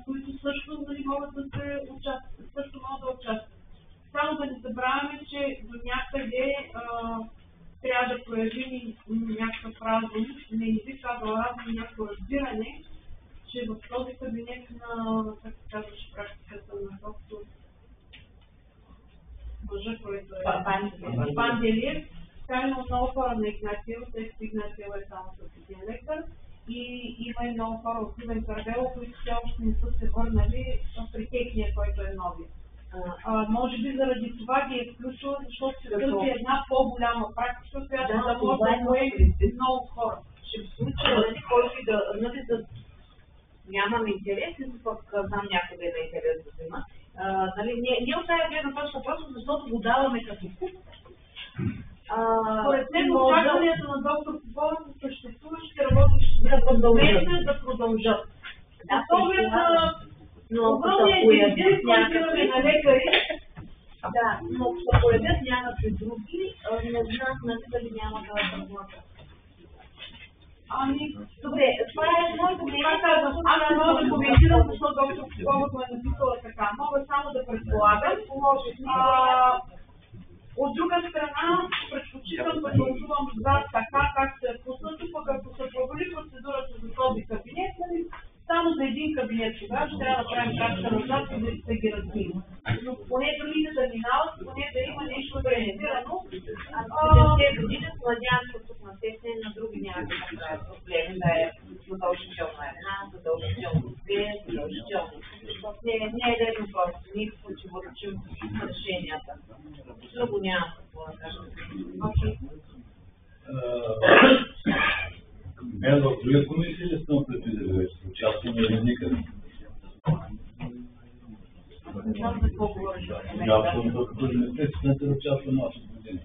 които също могат да се участват. Само да не забравяме, че до някъде трябва да проявим някакъв разум, не би казал разум, някакво разбиране, че в този кабинет на, как се казваш, практиката на доктор мъжа, който е Панделиев, скайно много хора на Игнатиева, тъй като Игнатиева е само с един лекар и има и много хора от Ивен Карвело, които все още не са се върнали при техния, който е нови. Може би заради това ги е включила, защото се търси една по-голяма практика, която да може да поеме много хора. Ще в случая, който да нямам интерес, но пък знам някъде на интерес да има. Ние от тази гледна точка просто защото го даваме като куп. Според него очакванията на доктор Попова са съществуващи, работещи да продължат. С оглед но огромния дефицит, който имаме на лекари, но ако появят някакви други, не знам дали няма да работят. Добре, това е моето мнение. Аз не мога да коментирам, защото доктор Попова го е написала така. Мога само да предполагам. От друга страна, предпочитам да гласувам за така, как се е пуснато, пък ако се провали процедурата за този кабинет, само за един кабинет тогава ще трябва да правим крачка назад и да ги разбим. Но поне другите да минават, поне да има нещо организирано. Те години се надявам, че тук на сесне на други няма да направят проблеми, да е задължително една, задължително две, задължително. Защото не е редно просто, ние противоречим решенията. Друго няма какво да кажем. Мен в друга комисия ли съм предвидели вече? Участваме или никъде? Участвам докато не сте да участвам още години.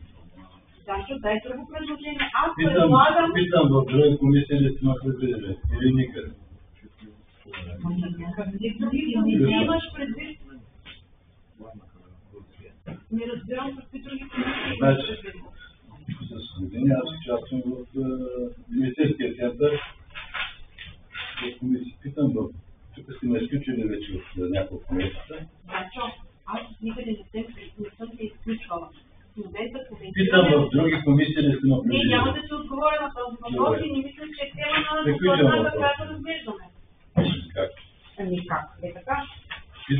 Защо? Дай друго предложение. Аз предлагам... Питам в друга комисия ли сме предвидели или никъде? Не имаш предвид. Не разбирам какви други комисии имаш предвид. С години аз участвам в Министерския център в комисия. Питам тук си ме изключили вече от няколко месеца. Защо? Аз никъде не съм се изключвала. Питам в други комисии ли сме предвидели? Не, няма да се отговоря на този въпрос и не мисля, че е тема на докладната, която разглеждаме. Как? Как? Е така.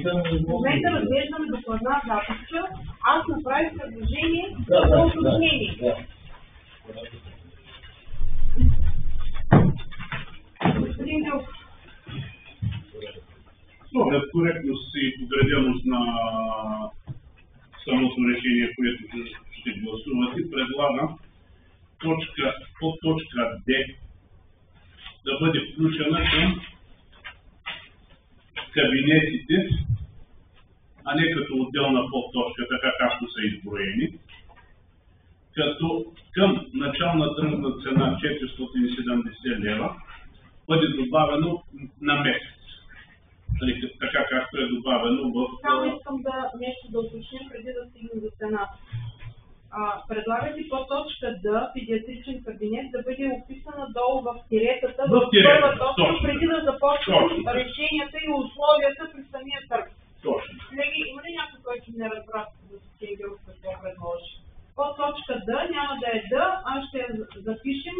В момента разглеждаме докладна записка, аз направих предложение за уточнение. Господин оглед коректност и подреденост на самото решение, което ще гласувате, предлагам подточка Д да бъде включена към кабинетите, а не като отделна подточка, така както са изброени, като към начална тръжна цена 470 лева бъде добавено на месец. Така както е добавено в... Само искам нещо да уточним преди да стигнем до цената. Предлагате по точка Д, педиатричен кабинет, да бъде описана долу в тиретата, в първа точка, преди да започнем решенията и условията при самия търг. Точно. Колеги, има ли някой, който не разбра за Стенгелов какво предложи? По точка Д няма да е Д, а ще запишем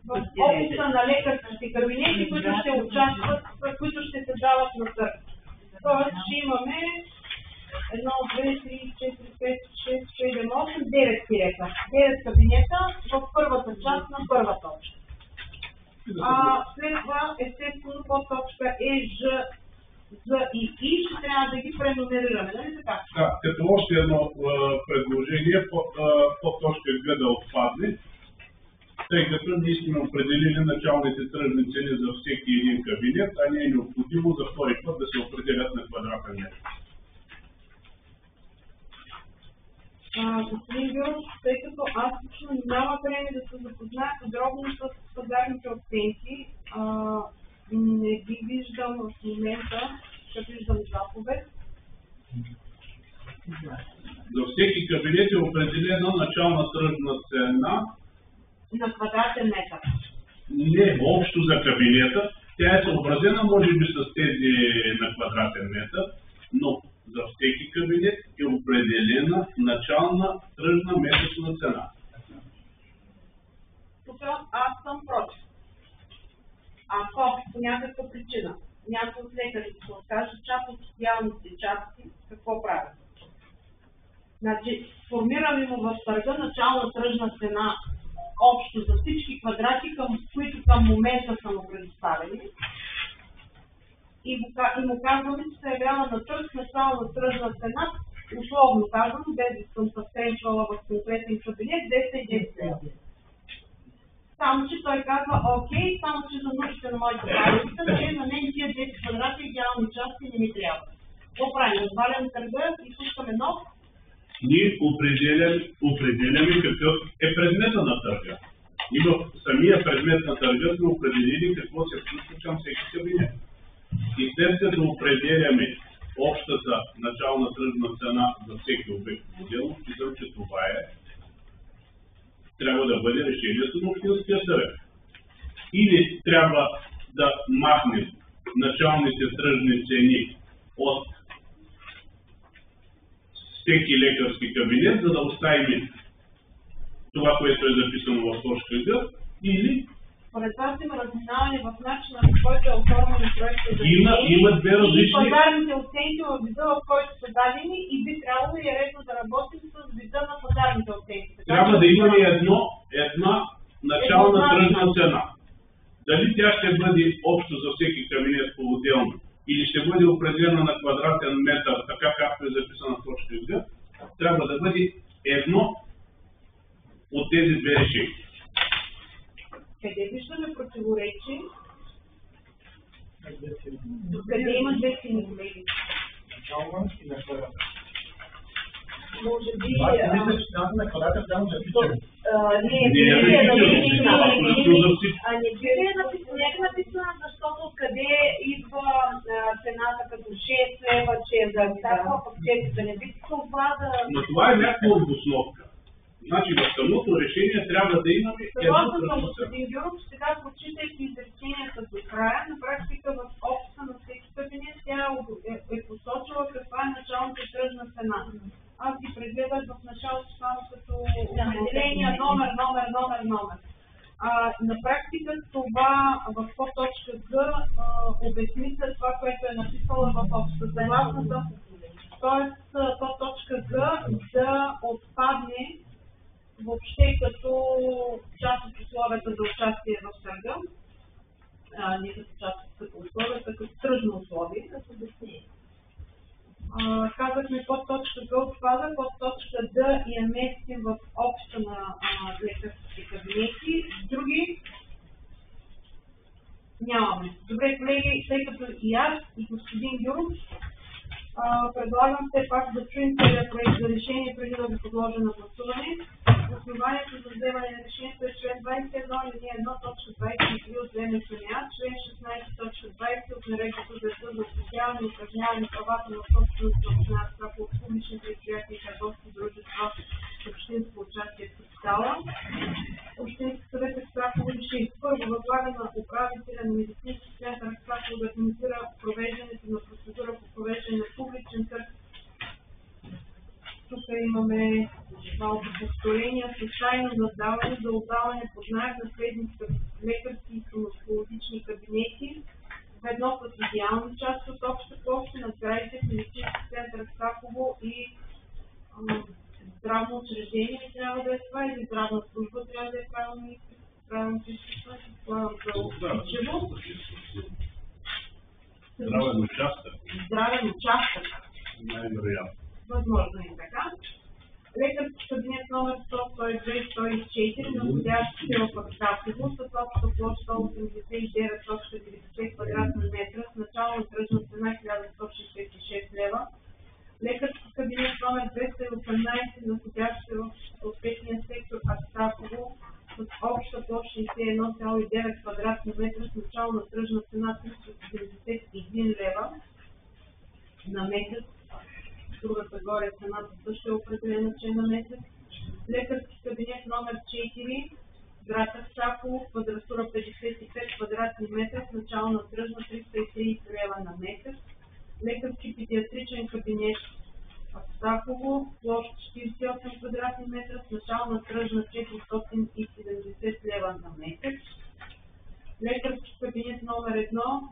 в описа на лекарските кабинети, които ще участват, които ще се дават на търг. Тоест ще имаме 1, 2, 3, 4, 5, 6, 7, 8, 9 тирета. 9 кабинета в първата част на първа точка. След това, естествено, по точка Е, Ж, З и И ще трябва да ги преномерираме, нали така? Да, като още едно предложение, по точка Г да отпадне, тъй като ние сме определили началните тръжни цени за всеки един кабинет, а не е необходимо за втори път да се определят на квадратен метър. Господин Гюров, тъй като аз лично нямам време да се запозная подробно с пазарните оценки, не ги виждам в момента, ще виждам заповед. За всеки кабинет е определена начална тръжна цена На квадратен метър. не общо за кабинета. Тя е съобразена, може би, с тези на квадратен метър, но за всеки кабинет е определена начална тръжна месечна цена. Тук аз съм против. Ако по някаква причина някой от лекарите се откаже част от социалните части, какво прави? Значи, формираме му в търга начална тръжна цена общо за всички квадрати, които към момента са му предоставени. И му казваме, че се явява на търг начална тръжна цена, условно казвам, без да съм съвстренчвала в конкретен кабинет, 210 лева. Само, че той казва, окей, само, че за нуждите на моите правилата, че на мен тия 10 квадрата идеални части не ми трябва. Какво правим? Отваряме търга и пускаме нов. Ние определяме какъв е предмета на търга. И в самия предмет на търга сме определили какво се включва към всеки кабинет. И след като определяме общата начална тръжна цена за всеки обект отделно, считам, че това трябва да бъде решението на Общинския съвет. Или трябва да махнем началните тръжни цени от всеки лекарски кабинет, за да оставим това, което е записано в точка Г, или... Според вас има разминаване в начина, в който е оформен проекта за има две различни... И пазарните оценки в вида, в който са дадени, и би трябвало и е редно да работим с вида на пазарните оценки. Трябва да имаме една начална тръжна цена. Дали тя ще бъде общо за всеки кабинет по-отделно, или ще бъде определена на квадратен метър, така както е записана в точка Г, трябва да бъде едно от тези две решения. Къде виждаме противоречие? Къде има две цени, колеги? Може би... Аз мисля, че цената на квадрата трябва да запишем. Не е написана, защото откъде идва цената като 6 лева, че е за всяко, пък да не би това да... Но това е някаква обосновка. Значи в самото решение трябва да имаме Съгласно съм господин Гюров, сега прочитайки изреченията до края, на практика в описа на всеки кабинет тя е посочила каква е началната тръжна цена. Аз ги прегледах в началото само като определения номер. На практика това в подточка Г обясница това, което е написала в описа. Съгласно съм, т.е. подточка Г да отпадне въобще като част от условията за участие в търга, не като част от условията, като тръжно условие, да се обясни. казахме под точка Г отпада, под точка Д я местим в обща на лекарските кабинети. Други нямаме. Добре, колеги, тъй като и аз, и господин Гюров, предлагам все пак да чуем целият проект за решение преди да го подложа на гласуване. Основанието за вземане на решението е член 21, алинея 1, точка 23 от ЗМСМА, член 16, точка 20 от Наредбата за реда за осъществяване и упражняване правата на собственост на община Аксаково от публични предприятия и търговски дружества с общинско участие в капитала. Общински съвет Аксаково реши: първо, възлага на управителя на медицински център Аксаково да организира провеждането на процедура по провеждане на публичен търг. Тук имаме малко повторения с тайно наддаване за отдаване под наем на следните лекарски и стоматологични кабинети в едно с идеална част от обща площа на сградите в медицински център Аксаково и здравно учреждение трябва да е това, или здравна служба трябва да е правилно присъстване. Здравен участък. Здравен участък. Най-вероятно. Възможно е така. Лекарски кабинет номер 102-104, находящ се в Аксаково, с обща площ 189,90 квадратни метра, с начална тръжна цена 1166 лева. Лекарски кабинет номер 218, находящ се в съответния сектор Аксаково, с обща площ 61,9 квадратни метра, с начална тръжна цена 371 лева на месец. Другата горе цената също е определена, че е на месец. Лекарски кабинет номер 4, град Аксаково, квадратура 55 квадратни метра, с начална тръжна 330 лева на месец. Лекарски педиатричен кабинет Аксаково, площ 48 квадратни метра, с начална тръжна 470 лева на месец. Лекарски кабинет номер 1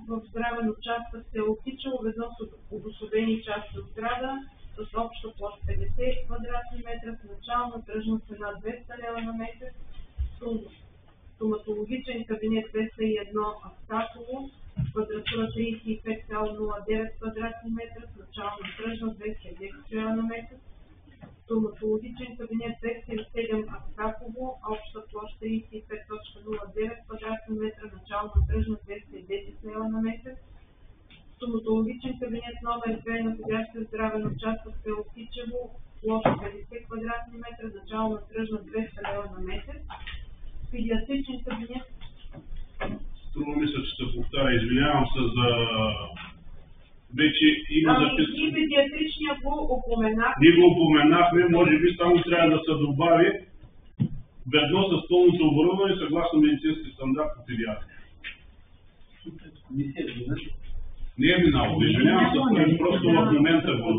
в здравен участък село Кичево, ведно с обособени части от сграда, с обща площ 50 квадратни метра, с начална тръжна цена 200 лева на месец. Стоматологичен кабинет 201 Аксаково, квадратура 35,09 квадратни метра, с начална тръжна 210 лева на месец. Стоматологичен кабинет 207 Аксаково, обща площ 35,09 квадратни метра, начална тръжна 210 лева на месец. Стоматологичен кабинет номер 2, находящ се в здравен участък село Кичево, площ 50 квадратни метра, начална тръжна 200 лева на месец. Педиатричен кабинет. Струва ми се, че се повтаря. Извинявам се за... Вече има записано. И педиатричния го упоменахме. Ние го упоменахме, може би само трябва да се добави ведно с пълното оборудване съгласно медицински стандарт по педиатрия. Не е минало. Извинявам се, просто в момента го...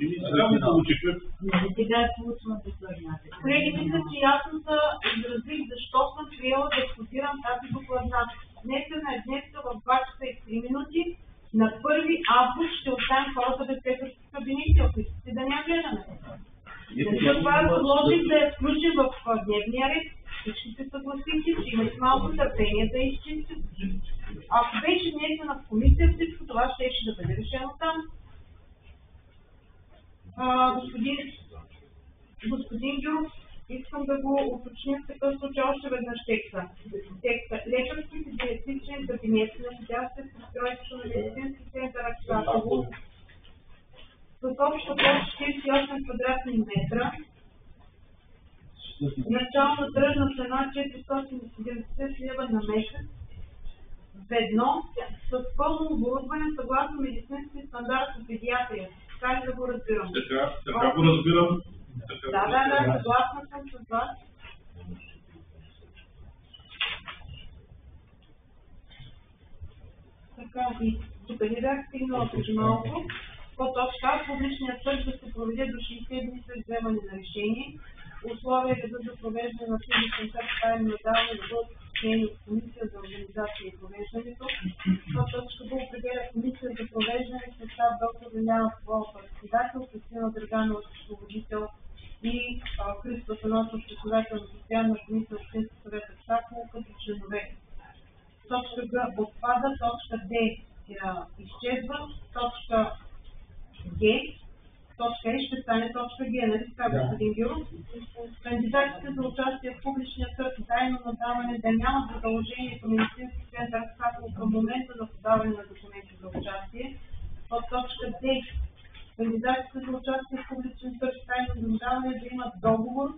И сега го получихме. Колеги, мисля, че ясно се изразих защо съм приела да дискутирам тази докладна. Днесена е днеска в 2 часа и 3 минути. На 1 август ще оставим хората без лекарски кабинети, ако искате да не я гледаме. Това предложих да я включим в дневния ред. Всички се съгласихте, че имате малко търпение да изчистите. Ако беше внесена в комисия, всичко това ще да бъде решено там. Господин Гюров, искам да го уточня в такъв случай още веднъж текста. Лекарските диетични кабинети, находящи се в устройството на медицински център Аксаково, с обща площ 48 квадратни метра, начална тръжна цена 470 лева на месец, ведно с пълно оборудване съгласно медицински стандарт по педиатрия. Така ли да го разбирам? Така го разбирам. Да, съгласна съм с вас. Така, и тук не бях стигнала преди малко. По-точка, публичният търг да се проведе до 60 дни след вземане на решение. Условия реда за провеждане на публичен търг тайно надаване да бъдат уточнени от комисия за организация и провеждането. По-точка да определя комисия за провеждане с състав доктор Лиляна Павлова председател, Кристина Драганова счетоводител и Христо Фаносов председател на постоянна комисия Общински съвет Аксаково като членове. Точка Г отпада, точка Д изчезва, точка Г. Точка Е ще стане точка Г, нали така, господин Гюров? Кандидатите за участие в публичния съд и тайно надаване да нямат задължението медицински център Хасково към момента на подаване на документи за участие. От точка Д. Кандидатите за участие в публичен съд и тайно надаване да имат договор,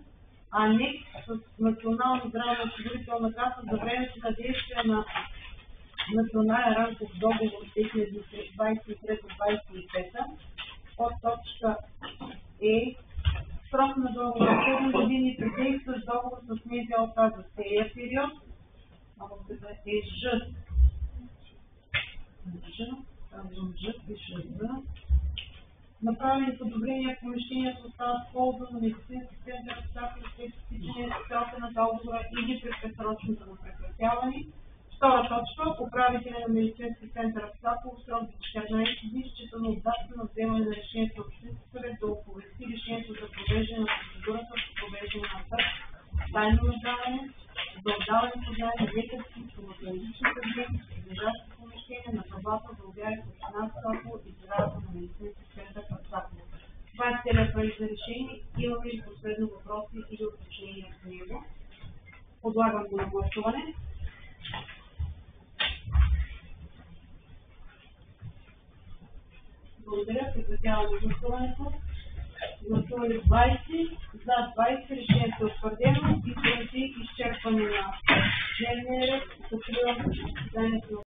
а не с Национална здравноосигурителна каса за времето на действие на Национален рамков договор 2023-2025. От точка Е. Срок на договор 7 години при действащ договор с НЗОК за целия период. Много се е Ж. Пише Ж. Направени подобрения в помещението остават в полза на медицински център в Хасково след изтичане срока на договора или при предсрочното му прекратяване. Втора точка. Управителя на медицински център в Хасково в срок до 14 дни, считано от датата на вземане на решението от Общински съвет, да оповести решението за провеждане на процедурата с провеждане на съд, тайно надаване, за отдаване под наем на лекарски и стоматологични кабинети, прилежащи помещения на правата за обяви в община Хасково и сградата на медицински център в Хасково. Това е целият проект за решение. Имаме ли последно въпроси или уточнения по него? Подлагам го на гласуване. Благодаря. Прекратяваме гласуването. Гласували 20, за 20, решението е утвърдено и поради изчерпване на дневния ред, закривам заседанието.